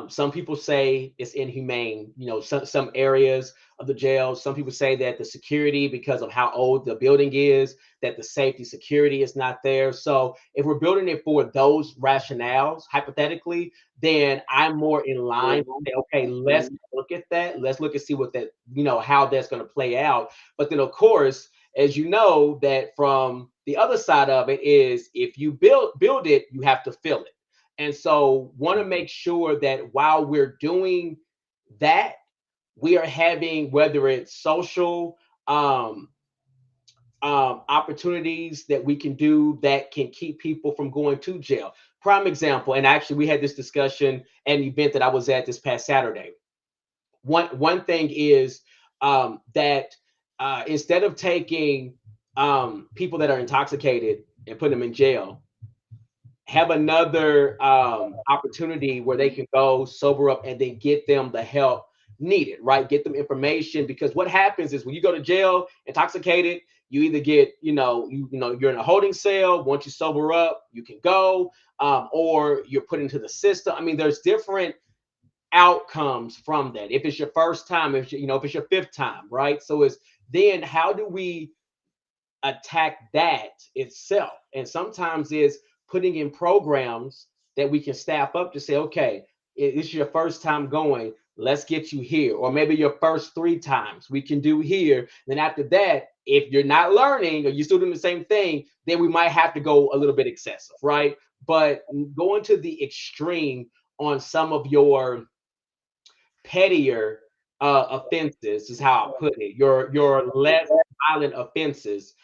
Speaker 3: Some people say it's inhumane. Some areas of the jail. Some people say that the security, because of how old the building is, that the safety security is not there. So if we're building it for those rationales, hypothetically, then I'm more in line to say, okay, let's look at that. Let's look and see what that, how that's going to play out. But then, of course, as you know, that from the other side of it is, if you build it, you have to fill it. And so want to make sure that while we're doing that, we are having, whether it's social opportunities that we can do that can keep people from going to jail. Prime example, and actually we had this discussion at an event that I was at this past Saturday. One thing is that instead of taking people that are intoxicated and putting them in jail, have another opportunity where they can go sober up and then get them the help needed, right? Get them information, because what happens is when you go to jail intoxicated, you either get, you're in a holding cell. Once you sober up, you can go, or you're put into the system. I mean, there's different outcomes from that. If it's your first time, if it's your fifth time, right? So it's then how do we attack that itself? And sometimes it's putting in programs that we can staff up to say, okay, it's your first time going, let's get you here. Or maybe your first 3 times we can do here. Then after that, if you're not learning or you're still doing the same thing, then we might have to go a little bit excessive, right? But going to the extreme on some of your pettier offenses is how I put it. Your less violent offenses.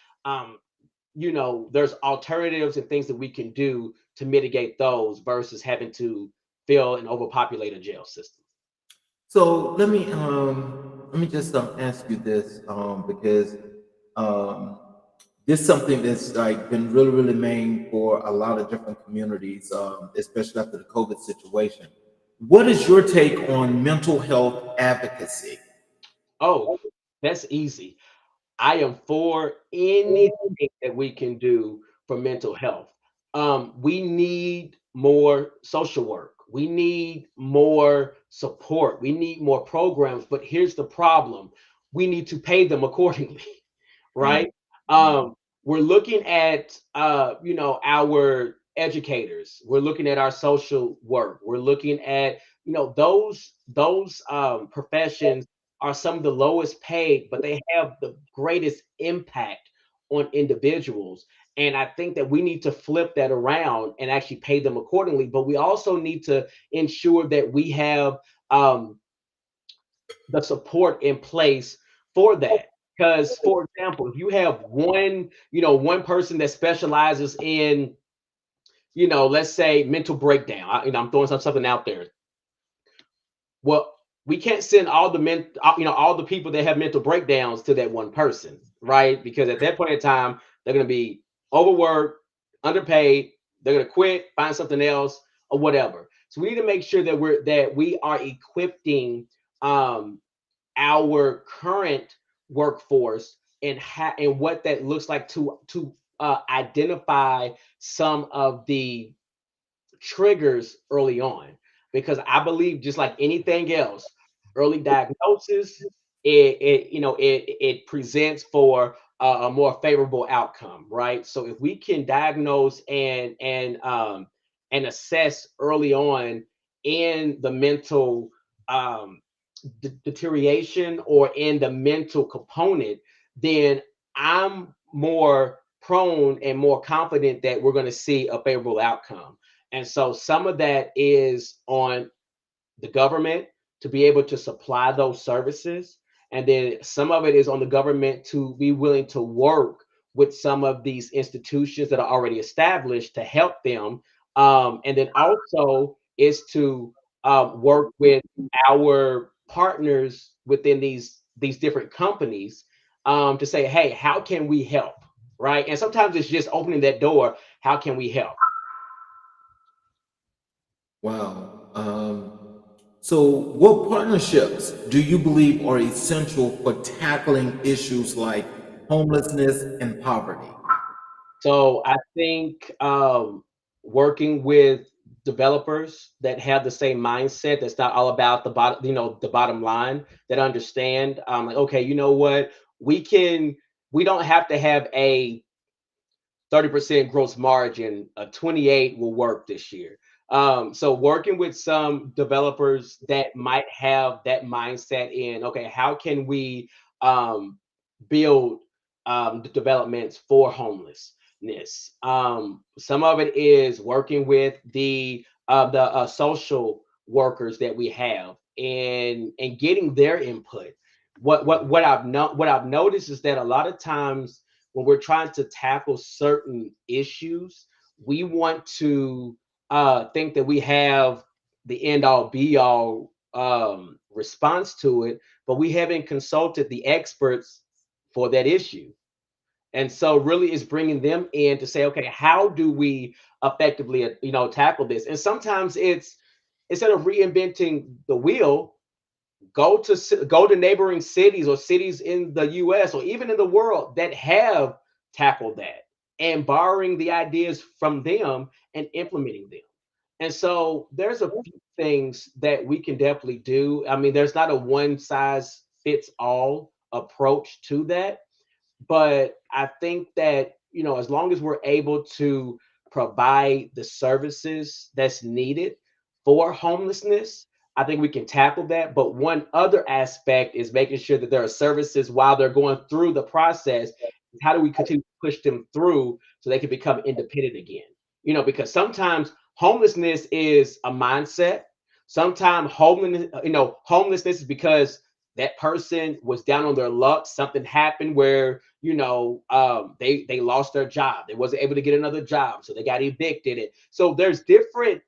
Speaker 3: There's alternatives and things that we can do to mitigate those versus having to fill and overpopulate a jail system.
Speaker 2: So let me just ask you this, because this is something that's like been really, really main for a lot of different communities, especially after the COVID situation. What is your take on mental health advocacy?
Speaker 3: Oh, that's easy. I am for anything that we can do for mental health. We need more social work. We need more support. We need more programs. But here's the problem: we need to pay them accordingly, right? We're looking at our educators. We're looking at our social work. We're looking at those professions are some of the lowest paid, but they have the greatest impact on individuals. And I think that we need to flip that around and actually pay them accordingly. But we also need to ensure that we have the support in place for that. Because, for example, if you have one person that specializes in, let's say mental breakdown, I'm throwing something out there. Well, we can't send all the all the people that have mental breakdowns to that one person, right? Because at that point in time, they're going to be overworked, underpaid. They're going to quit, find something else, or whatever. So we need to make sure that we are equipping our current workforce and what that looks like to identify some of the triggers early on, because I believe just like anything else, early diagnosis it presents for a more favorable outcome, right? So if we can diagnose and assess early on in the mental deterioration or in the mental component, then I'm more prone and more confident that we're going to see a favorable outcome. And so some of that is on the government to be able to supply those services. And then some of it is on the government to be willing to work with some of these institutions that are already established to help them. And then also is to work with our partners within these different companies to say, hey, how can we help? Right. And sometimes it's just opening that door. How can we help?
Speaker 2: Wow. So, what partnerships do you believe are essential for tackling issues like homelessness and poverty?
Speaker 3: So I think working with developers that have the same mindset, that's not all about the bottom, the bottom line, that understand, like, okay, you know what, we don't have to have a 30% gross margin. A 28 will work this year. So working with some developers that might have that mindset in, okay, how can we build the developments for homelessness? Some of it is working with the social workers that we have, and getting their input. What I've noticed is that a lot of times when we're trying to tackle certain issues, we want to think that we have the end all be all response to it, but we haven't consulted the experts for that issue. And so really is bringing them in to say, okay, how do we effectively, tackle this? And sometimes it's, instead of reinventing the wheel, go to neighboring cities or cities in the US or even in the world that have tackled that, and borrowing the ideas from them and implementing them. And so there's a few things that we can definitely do. I mean, there's not a one size fits all approach to that, but I think that, as long as we're able to provide the services that's needed for homelessness, I think we can tackle that. But one other aspect is making sure that there are services while they're going through the process. How do we continue to push them through so they can become independent again? Because sometimes homelessness is a mindset. Sometimes homelessness is because that person was down on their luck. Something happened where, they lost their job. They wasn't able to get another job, so they got evicted. So there's different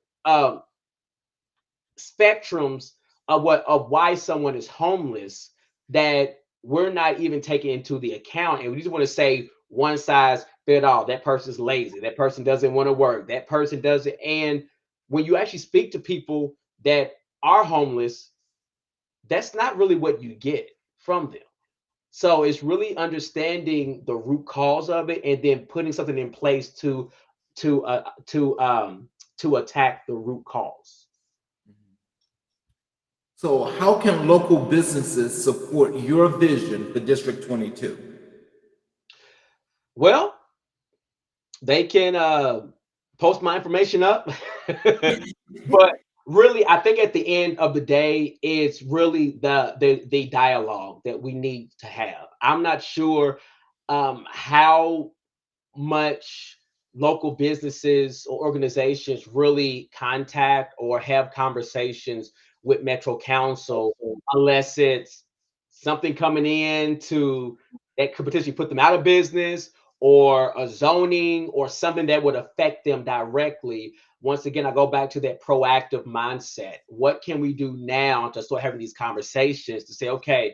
Speaker 3: spectrums of why someone is homeless that we're not even taking into the account, and we just want to say one size fit all. That person's lazy. That person doesn't want to work. That person doesn't. And when you actually speak to people that are homeless, that's not really what you get from them. So it's really understanding the root cause of it, and then putting something in place to attack the root cause.
Speaker 2: So, how can local businesses support your vision for District 22?
Speaker 3: Well, they can post my information up. But really, I think at the end of the day, it's really the dialogue that we need to have. I'm not sure how much local businesses or organizations really contact or have conversations with Metro Council, unless it's something coming in to that could potentially put them out of business, or a zoning or something that would affect them directly. Once again, I go back to that proactive mindset. What can we do now to start having these conversations to say, okay,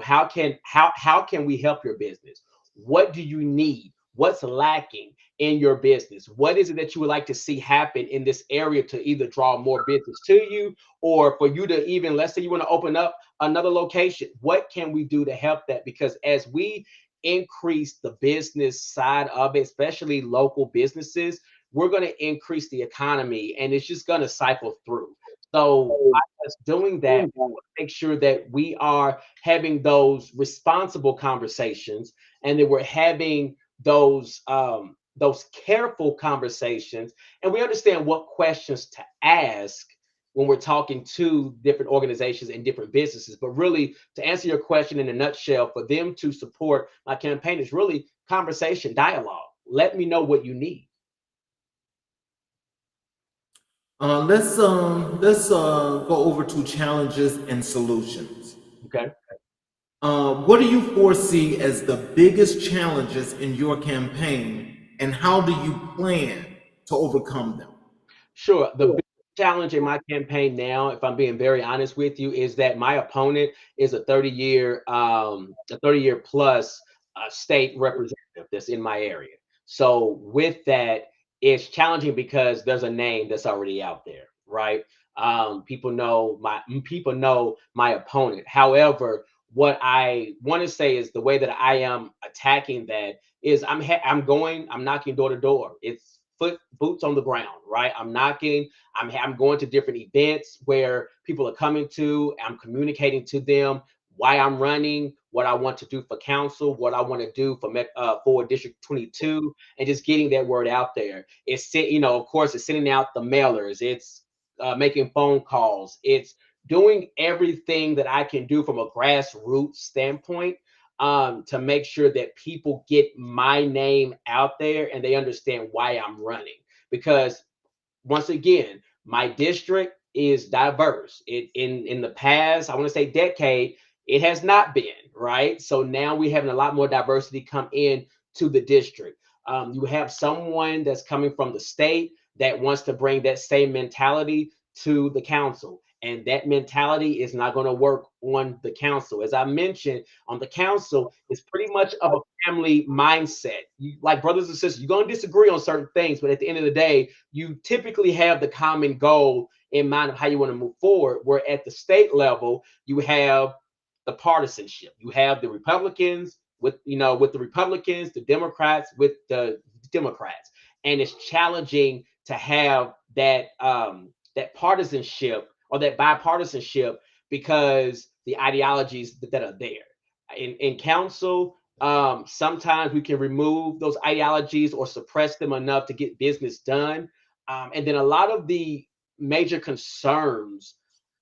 Speaker 3: how can we help your business? What do you need? What's lacking in your business? What is it that you would like to see happen in this area to either draw more business to you, or for you to even, let's say you want to open up another location? What can we do to help that? Because as we increase the business side of it, especially local businesses, we're going to increase the economy, and it's just going to cycle through. So by us doing that, we want to make sure that we are having those responsible conversations, and that we're having those careful conversations, and we understand what questions to ask when we're talking to different organizations and different businesses. But really, to answer your question in a nutshell, for them to support my campaign is really conversation, dialogue. Let me know what you need.
Speaker 2: Let's go over to challenges and solutions.
Speaker 3: Okay.
Speaker 2: What do you foresee as the biggest challenges in your campaign, and how do you plan to overcome them?
Speaker 3: Sure. The big challenge in my campaign now, if I'm being very honest with you, is that my opponent is a 30-year plus state representative that's in my area. So with that, it's challenging because there's a name that's already out there, right? People know my opponent. However, what I want to say is the way that I am attacking that is I'm knocking door to door. It's boots on the ground, right? I'm knocking. I'm going to different events where people are coming to. I'm communicating to them why I'm running, what I want to do for council, what I want to do for District 22, and just getting that word out there. It's of course, it's sending out the mailers. It's making phone calls. It's doing everything that I can do from a grassroots standpoint to make sure that people get my name out there and they understand why I'm running. Because once again, my district is diverse. In the past, I want to say decade, it has not been, right. So now we're having a lot more diversity come in to the district. You have someone that's coming from the state that wants to bring that same mentality to the council, and that mentality is not going to work on the council. As I mentioned, on the council, it's pretty much of a family mindset. You, like brothers and sisters, you're going to disagree on certain things, but at the end of the day, you typically have the common goal in mind of how you want to move forward. Where at the state level, you have the partisanship. You have the Republicans with the Republicans, the Democrats with the Democrats, and it's challenging to have that partisanship or that bipartisanship because the ideologies that are there in council. Sometimes we can remove those ideologies or suppress them enough to get business done. And then a lot of the major concerns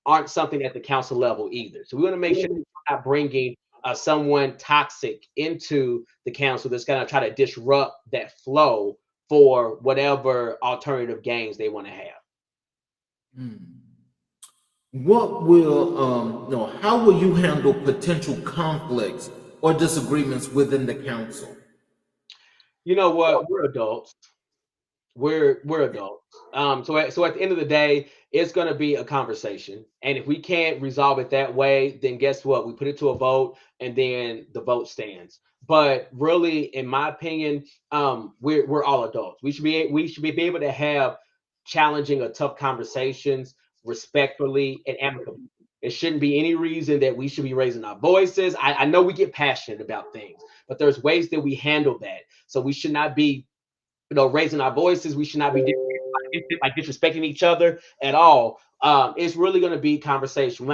Speaker 3: aren't something at the council level either. So we want to make sure we're not bringing someone toxic into the council that's going to try to disrupt that flow for whatever alternative gains they want to have.
Speaker 2: What will no? How will you handle potential conflicts or disagreements within the council?
Speaker 3: You know what? We're adults. We're adults. So at the end of the day, it's going to be a conversation, and if we can't resolve it that way, then guess what? We put it to a vote, and then the vote stands. But really, in my opinion, we're all adults. We should be able to have challenging or tough conversations respectfully and amicably. It shouldn't be any reason that we should be raising our voices. I know we get passionate about things, but there's ways that we handle that. So we should not be raising our voices. We should not be like disrespecting each other at all. It's really going to be conversation.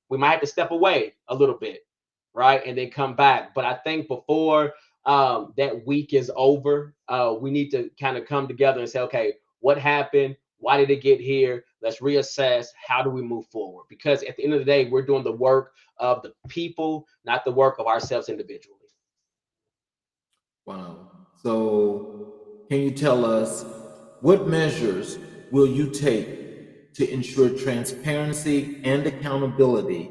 Speaker 3: We might have to step away a little bit, right, and then come back. But I think before that week is over, we need to kind of come together and say, okay, what happened? Why did it get here? Let's reassess. How do we move forward? Because at the end of the day, we're doing the work of the people, not the work of ourselves individually.
Speaker 2: Wow. So, can you tell us what measures will you take to ensure transparency and accountability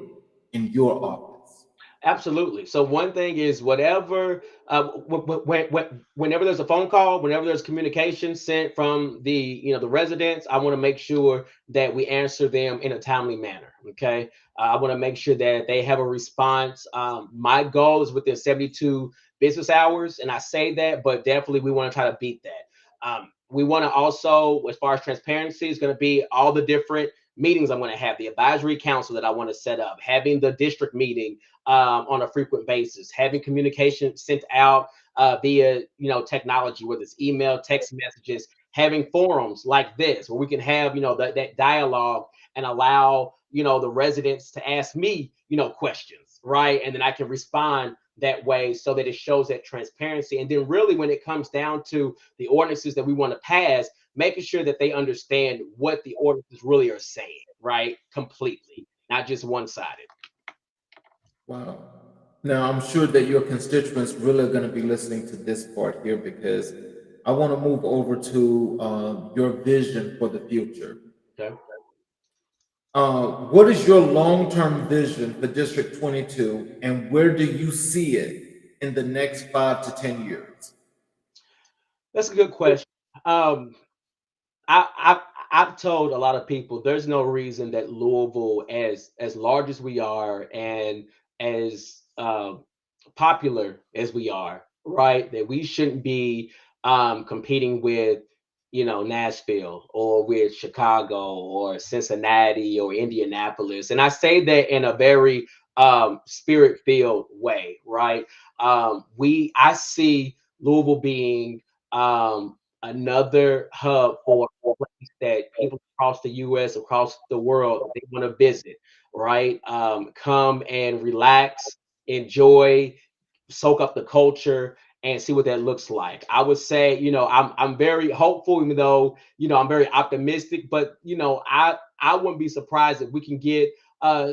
Speaker 2: in your office?
Speaker 3: Absolutely. So one thing is whatever, whenever there's a phone call, whenever there's communication sent from the residents, I want to make sure that we answer them in a timely manner. Okay. I want to make sure that they have a response. My goal is within 72 business hours, and I say that, but definitely we want to try to beat that. We want to also, as far as transparency, is going to be all the different meetings I'm going to have, the advisory council that I want to set up, having the district meeting on a frequent basis, having communication sent out via technology, whether it's email, text messages, having forums like this where we can have that dialogue and allow the residents to ask me questions, right, and then I can respond that way so that it shows that transparency. And then really when it comes down to the ordinances that we want to pass, making sure that they understand what the ordinances really are saying, right, completely, not just one-sided.
Speaker 2: Wow. Now, I'm sure that your constituents really are going to be listening to this part here because I want to move over to your vision for the future.
Speaker 3: Okay.
Speaker 2: What is your long-term vision for District 22, and where do you see it in the next 5 to 10 years?
Speaker 3: That's a good question. I've told a lot of people there's no reason that Louisville, as large as we are and as popular as we are, right, that we shouldn't be competing with Nashville or with Chicago or Cincinnati or Indianapolis. And I say that in a very spirit-filled way, right? I see Louisville being another hub for a place that people across the U.S., across the world, they want to visit, right? Come and relax, enjoy, soak up the culture, and see what that looks like. I would say, I'm very hopeful, even though I'm very optimistic. But I wouldn't be surprised if we can get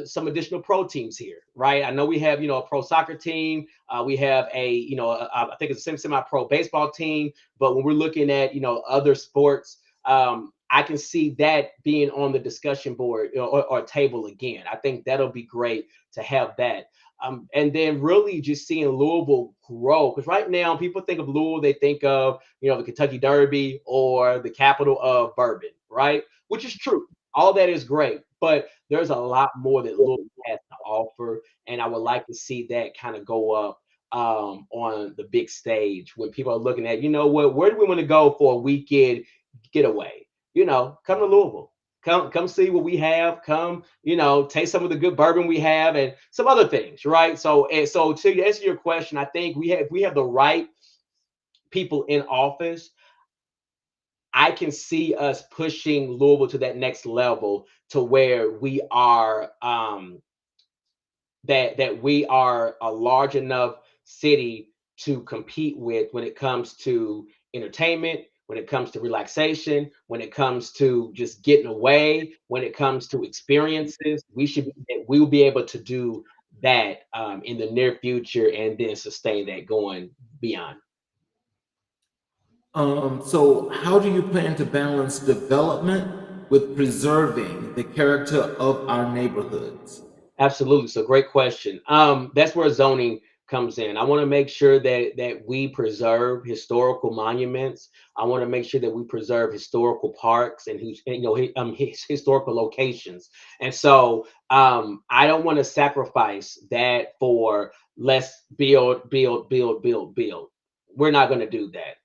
Speaker 3: some additional pro teams here, right? I know we have a pro soccer team, we have I think it's a semi-pro baseball team. But when we're looking at other sports, I can see that being on the discussion board or table again. I think that'll be great to have that. And then really just seeing Louisville grow, because right now people think of Louisville, they think of the Kentucky Derby or the capital of bourbon, right? Which is true. All that is great, but there's a lot more that Louisville has to offer, and I would like to see that kind of go up on the big stage when people are looking at, where do we want to go for a weekend getaway? Come to Louisville. Come see what we have. Come, taste some of the good bourbon we have and some other things, right? So to answer your question, I think we have the right people in office. I can see us pushing Louisville to that next level to where we are that we are a large enough city to compete with when it comes to entertainment, when it comes to relaxation, when it comes to just getting away, when it comes to experiences. We will be able to do that in the near future and then sustain that going beyond.
Speaker 2: So how do you plan to balance development with preserving the character of our neighborhoods?
Speaker 3: Absolutely. So great question. That's where zoning comes in. I want to make sure that we preserve historical monuments. I want to make sure that we preserve historical parks and historical locations. And so I don't want to sacrifice that for let's build. We're not going to do that.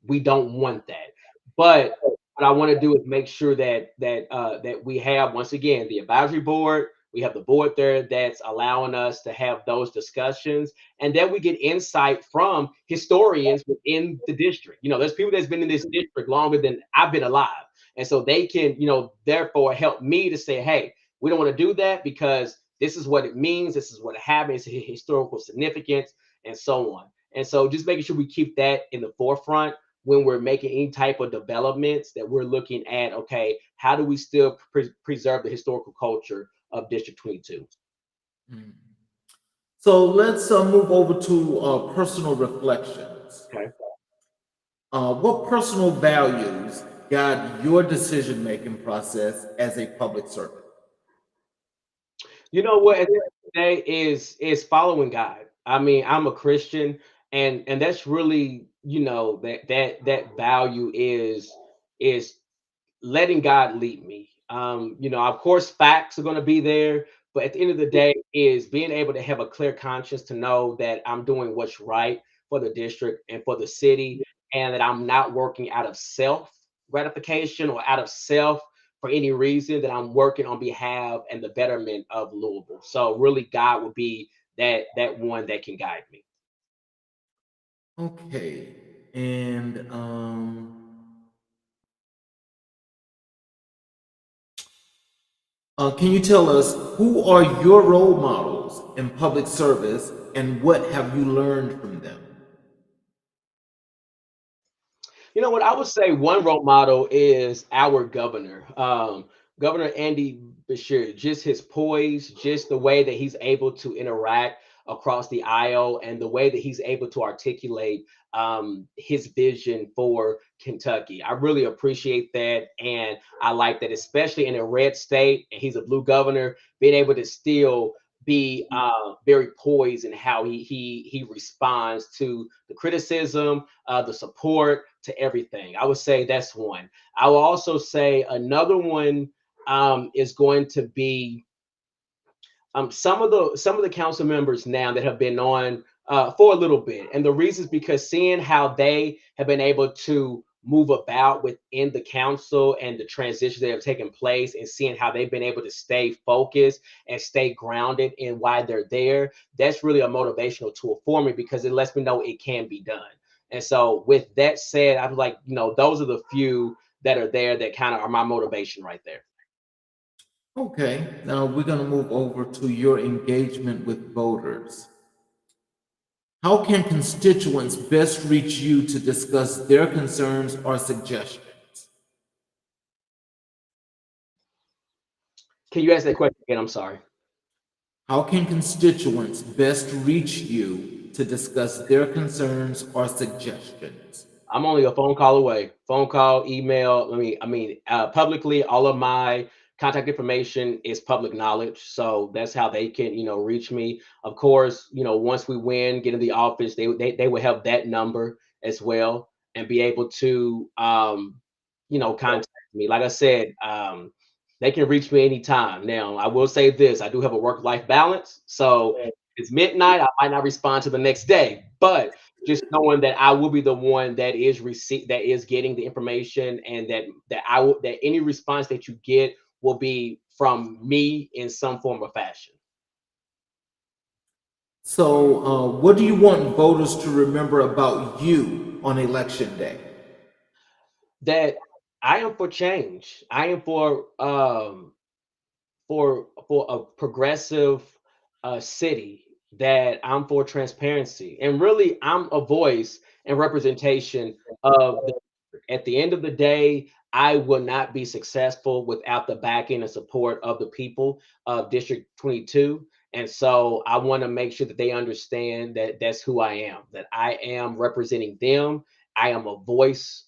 Speaker 3: We don't want that. But what I want to do is make sure that we have, once again, the advisory board. We have the board there that's allowing us to have those discussions, and then we get insight from historians within the district. There's people that's been in this district longer than I've been alive, and so they can, therefore help me to say, hey, we don't want to do that because this is what it means, this is what happens, historical significance, and so on. And so just making sure we keep that in the forefront when we're making any type of developments, that we're looking at, okay, how do we still preserve the historical culture of District 22?
Speaker 2: Mm. So let's move over to personal reflections.
Speaker 3: Okay.
Speaker 2: What personal values guide your decision-making process as a public servant?
Speaker 3: You know what? At the end of the day is following God. I mean, I'm a Christian, and that's really that value is letting God lead me. Of course, facts are going to be there, but at the end of the day, is being able to have a clear conscience to know that I'm doing what's right for the district and for the city, and that I'm not working out of self gratification or out of self for any reason, that I'm working on behalf and the betterment of Louisville. So really, God would be that one that can guide me.
Speaker 2: Okay. And can you tell us who are your role models in public service and what have you learned from them?
Speaker 3: You know what? I would say one role model is our governor, Governor Andy Bashir. Just his poise, just the way that he's able to interact across the aisle, and the way that he's able to articulate his vision for Kentucky. I really appreciate that, and I like that, especially in a red state, and he's a blue governor, being able to still be very poised in how he responds to the criticism, the support, to everything. I would say that's one. I will also say another one is going to be some of the council members now that have been on for a little bit, and the reason is because seeing how they have been able to move about within the council and the transitions that have taken place, and seeing how they've been able to stay focused and stay grounded in why they're there. That's really a motivational tool for me, because it lets me know it can be done. And so with that said, I'm like, those are the few that are there that kind of are my motivation right there.
Speaker 2: Okay, now we're going to move over to your engagement with voters. How can constituents best reach you to discuss their concerns or suggestions?
Speaker 3: Can you ask that question again? I'm sorry.
Speaker 2: How can constituents best reach you to discuss their concerns or suggestions?
Speaker 3: I'm only a phone call away. Phone call, email. Publicly, all of my contact information is public knowledge, so that's how they can, reach me. Of course, once we win, get in the office, they will have that number as well and be able to, contact me. Like I said, they can reach me anytime. Now, I will say this: I do have a work-life balance, so it's midnight. I might not respond to the next day, but just knowing that I will be the one that is getting the information, and that any response that you get will be from me in some form or fashion.
Speaker 2: So, what do you want voters to remember about you on election day?
Speaker 3: That I am for change. I am for a progressive city, that I'm for transparency, and really I'm a voice and representation of the at the end of the day. I will not be successful without the backing and support of the people of District 22. And so I want to make sure that they understand that that's who I am, that I am representing them. I am a voice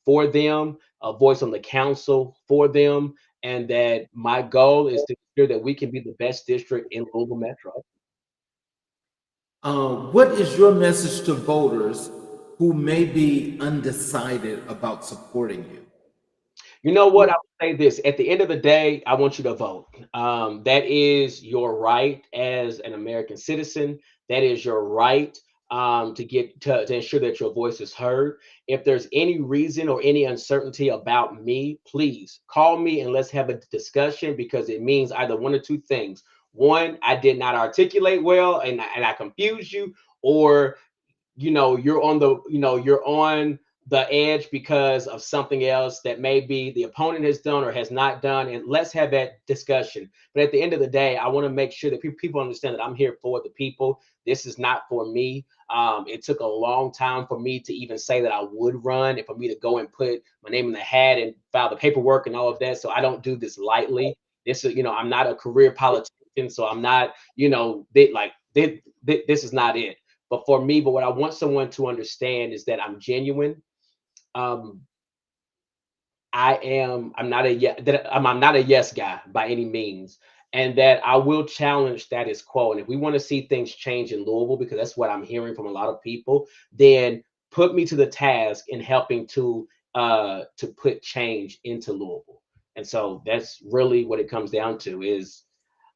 Speaker 3: for them, a voice on the council for them, and that my goal is to ensure that we can be the best district in Louisville Metro.
Speaker 2: What is your message to voters who may be undecided about supporting you?
Speaker 3: You know what? I would say this: at the end of the day, I want you to vote. That is your right as an American citizen. That is your right to ensure that your voice is heard. If there's any reason or any uncertainty about me, please call me and let's have a discussion, because it means either one or two things. One, I did not articulate well and I confused you, or you're on the edge because of something else that maybe the opponent has done or has not done, and let's have that discussion. But at the end of the day, I want to make sure that people understand that I'm here for the people. This is not for me. It took a long time for me to even say that I would run, and for me to go and put my name in the hat and file the paperwork and all of that. So I don't do this lightly. This is, I'm not a career politician, so I'm not, this is not it. But what I want someone to understand is that I'm genuine. Um, I'm not a yes guy by any means, and that I will challenge status quo. And if we want to see things change in Louisville, because that's what I'm hearing from a lot of people, then put me to the task in helping to put change into Louisville. And so that's really what it comes down to. Is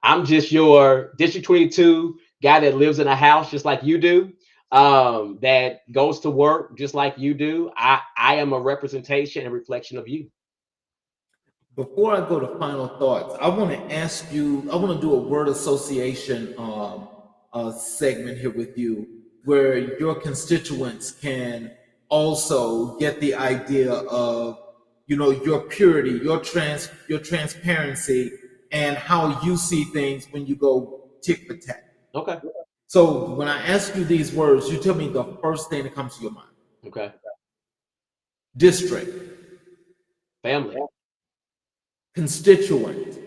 Speaker 3: I'm just your District 22 guy that lives in a house just like you do, that goes to work just like you do. I am a representation and reflection of you.
Speaker 2: Before I go to final thoughts, I want to ask you, I want to do a word association segment here with you, where your constituents can also get the idea of, your purity, your transparency, and how you see things when you go tick for tat.
Speaker 3: Okay.
Speaker 2: So when I ask you these words, you tell me the first thing that comes to your mind.
Speaker 3: Okay.
Speaker 2: District.
Speaker 3: Family.
Speaker 2: Constituent.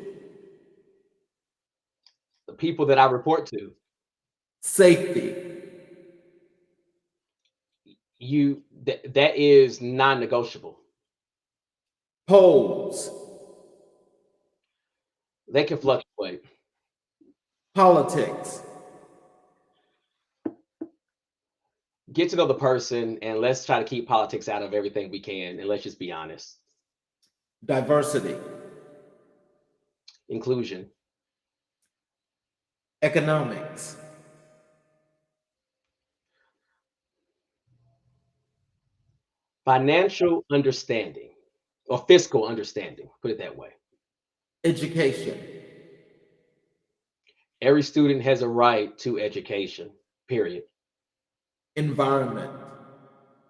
Speaker 3: The people that I report to.
Speaker 2: Safety.
Speaker 3: That is non-negotiable.
Speaker 2: Polls.
Speaker 3: They can fluctuate.
Speaker 2: Politics.
Speaker 3: Get to know the person, and let's try to keep politics out of everything we can, and let's just be honest.
Speaker 2: Diversity.
Speaker 3: Inclusion.
Speaker 2: Economics.
Speaker 3: Financial understanding, or fiscal understanding, put it that way.
Speaker 2: Education.
Speaker 3: Every student has a right to education, period.
Speaker 2: Environment.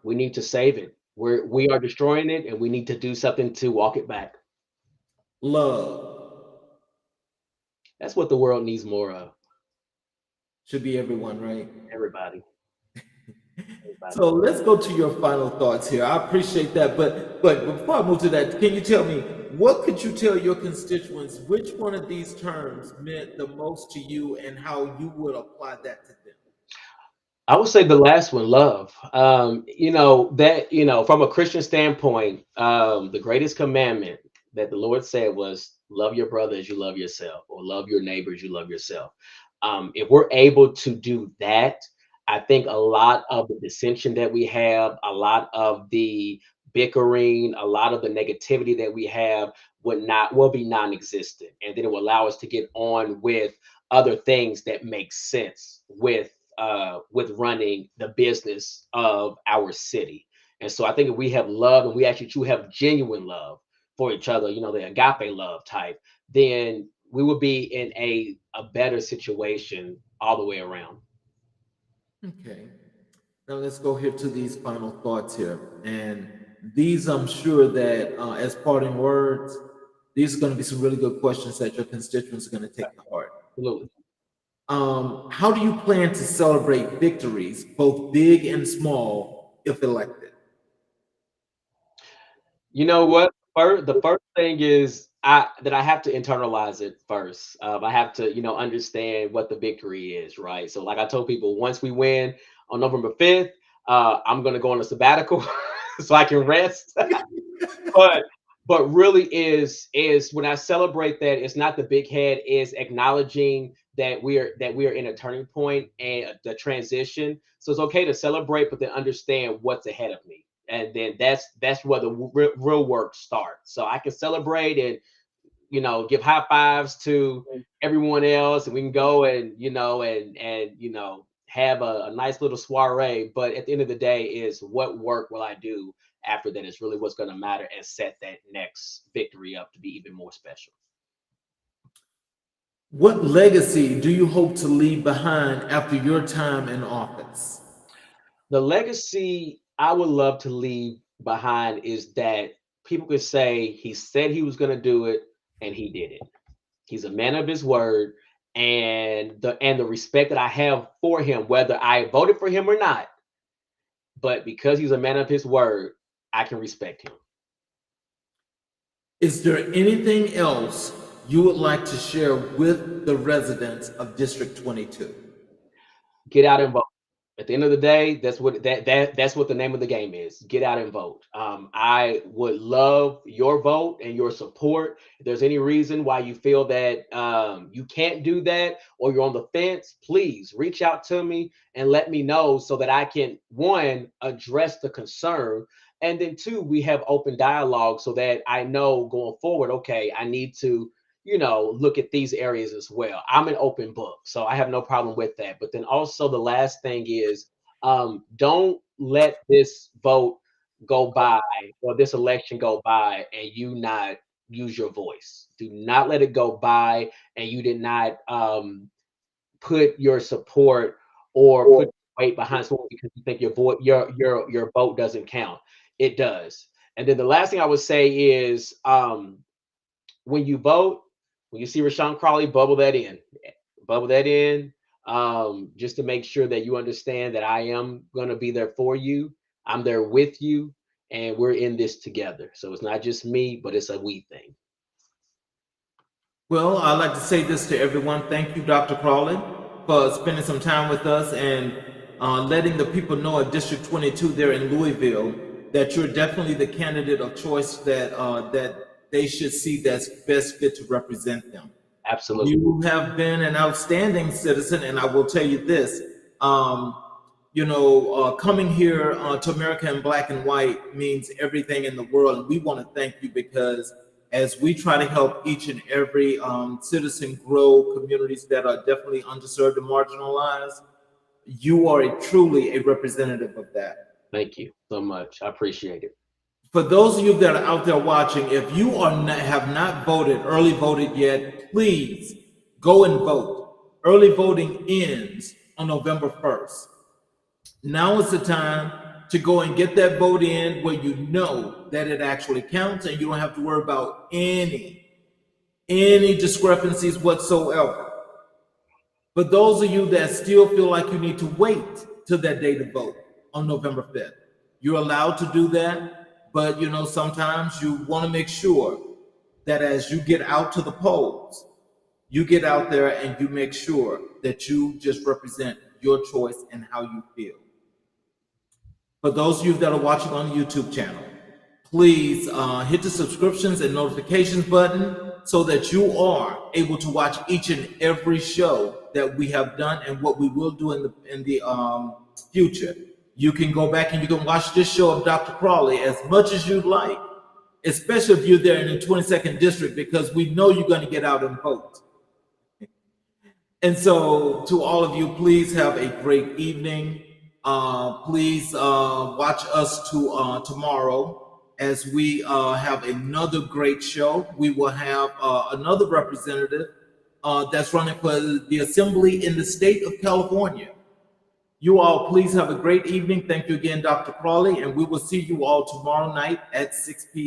Speaker 3: We need to save it. We are destroying it, and we need to do something to walk it back.
Speaker 2: Love.
Speaker 3: That's what the world needs more of.
Speaker 2: Should be everyone, right?
Speaker 3: Everybody.
Speaker 2: So let's go to your final thoughts here. I appreciate that, but before I move to that, can you tell me what could you tell your constituents? Which one of these terms meant the most to you, and how you would apply that to them?
Speaker 3: I would say the last one, love. From a Christian standpoint, the greatest commandment that the Lord said was love your brother as you love yourself, or love your neighbor as you love yourself. If we're able to do that, I think a lot of the dissension that we have, a lot of the bickering, a lot of the negativity that we have will be non-existent, and then it will allow us to get on with other things that make sense with running the business of our city. And so I think if we have love, and we actually do have genuine love for each other, the agape love type, then we will be in a better situation all the way around.
Speaker 2: Okay. Now let's go here to these final thoughts here. And these, I'm sure that as parting words, these are going to be some really good questions that your constituents are going to take to heart.
Speaker 3: Absolutely.
Speaker 2: How do you plan to celebrate victories, both big and small, if elected?
Speaker 3: You know what? The first thing is that I have to internalize it first. I have to, understand what the victory is, right? So, like I told people, once we win on November 5th, I'm going to go on a sabbatical so I can rest. but really is when I celebrate that, it's not the big head, is acknowledging that we are in a turning point and the transition. So it's okay to celebrate, but then understand what's ahead of me. And then that's where the real work starts. So I can celebrate and give high fives to everyone else, and we can go and have a nice little soiree. But at the end of the day, is what work will I do after that is really what's going to matter, and set that next victory up to be even more special.
Speaker 2: What legacy do you hope to leave behind after your time in office?
Speaker 3: The legacy I would love to leave behind is that people could say he said he was going to do it, and he did it. He's a man of his word, and the respect that I have for him, whether I voted for him or not, but because he's a man of his word, I can respect him.
Speaker 2: Is there anything else you would like to share with the residents of District 22?
Speaker 3: Get out and vote. At the end of the day, that's what the name of the game is. Get out and vote. I would love your vote and your support. If there's any reason why you feel that you can't do that, or you're on the fence, please reach out to me and let me know, so that I can, one, address the concern, and then two, we have open dialogue, so that I know going forward, okay, I need to look at these areas as well. I'm an open book, so I have no problem with that. But then also the last thing is, don't let this vote go by, or this election go by, and you not use your voice. Do not let it go by and you did not put your support or put weight behind someone because you think your vote doesn't count. It does. And then the last thing I would say is, when you vote, when you see Rashawn Crawley, bubble that in, just to make sure that you understand that I am going to be there for you. I'm there with you, and we're in this together. So it's not just me, but it's a we thing.
Speaker 2: Well, I'd like to say this to everyone. Thank you, Dr. Crawley, for spending some time with us and letting the people know of District 22 there in Louisville that you're definitely the candidate of choice that they should see that's best fit to represent them.
Speaker 3: Absolutely.
Speaker 2: You have been an outstanding citizen, and I will tell you this, coming here to America in black and white means everything in the world. And we want to thank you, because as we try to help each and every citizen grow communities that are definitely underserved and marginalized, you are truly a representative of that.
Speaker 3: Thank you so much. I appreciate it.
Speaker 2: For those of you that are out there watching, if you have not voted, early voted yet, please go and vote. Early voting ends on November 1st. Now is the time to go and get that vote in where you know that it actually counts and you don't have to worry about any discrepancies whatsoever. For those of you that still feel like you need to wait till that day to vote on November 5th, you're allowed to do that, but you know, sometimes you want to make sure that as you get out to the polls, you get out there and you make sure that you just represent your choice and how you feel. For those of you that are watching on the YouTube channel, please hit the subscriptions and notifications button so that you are able to watch each and every show that we have done and what we will do in the future. You can go back and you can watch this show of Dr. Crawley as much as you'd like, especially if you're there in the 22nd district, because we know you're going to get out and vote. And so to all of you, please have a great evening. Please watch us tomorrow as we have another great show. We will have another representative that's running for the assembly in the state of California. You all, please have a great evening. Thank you again, Dr. Crawley, and we will see you all tomorrow night at 6 p.m.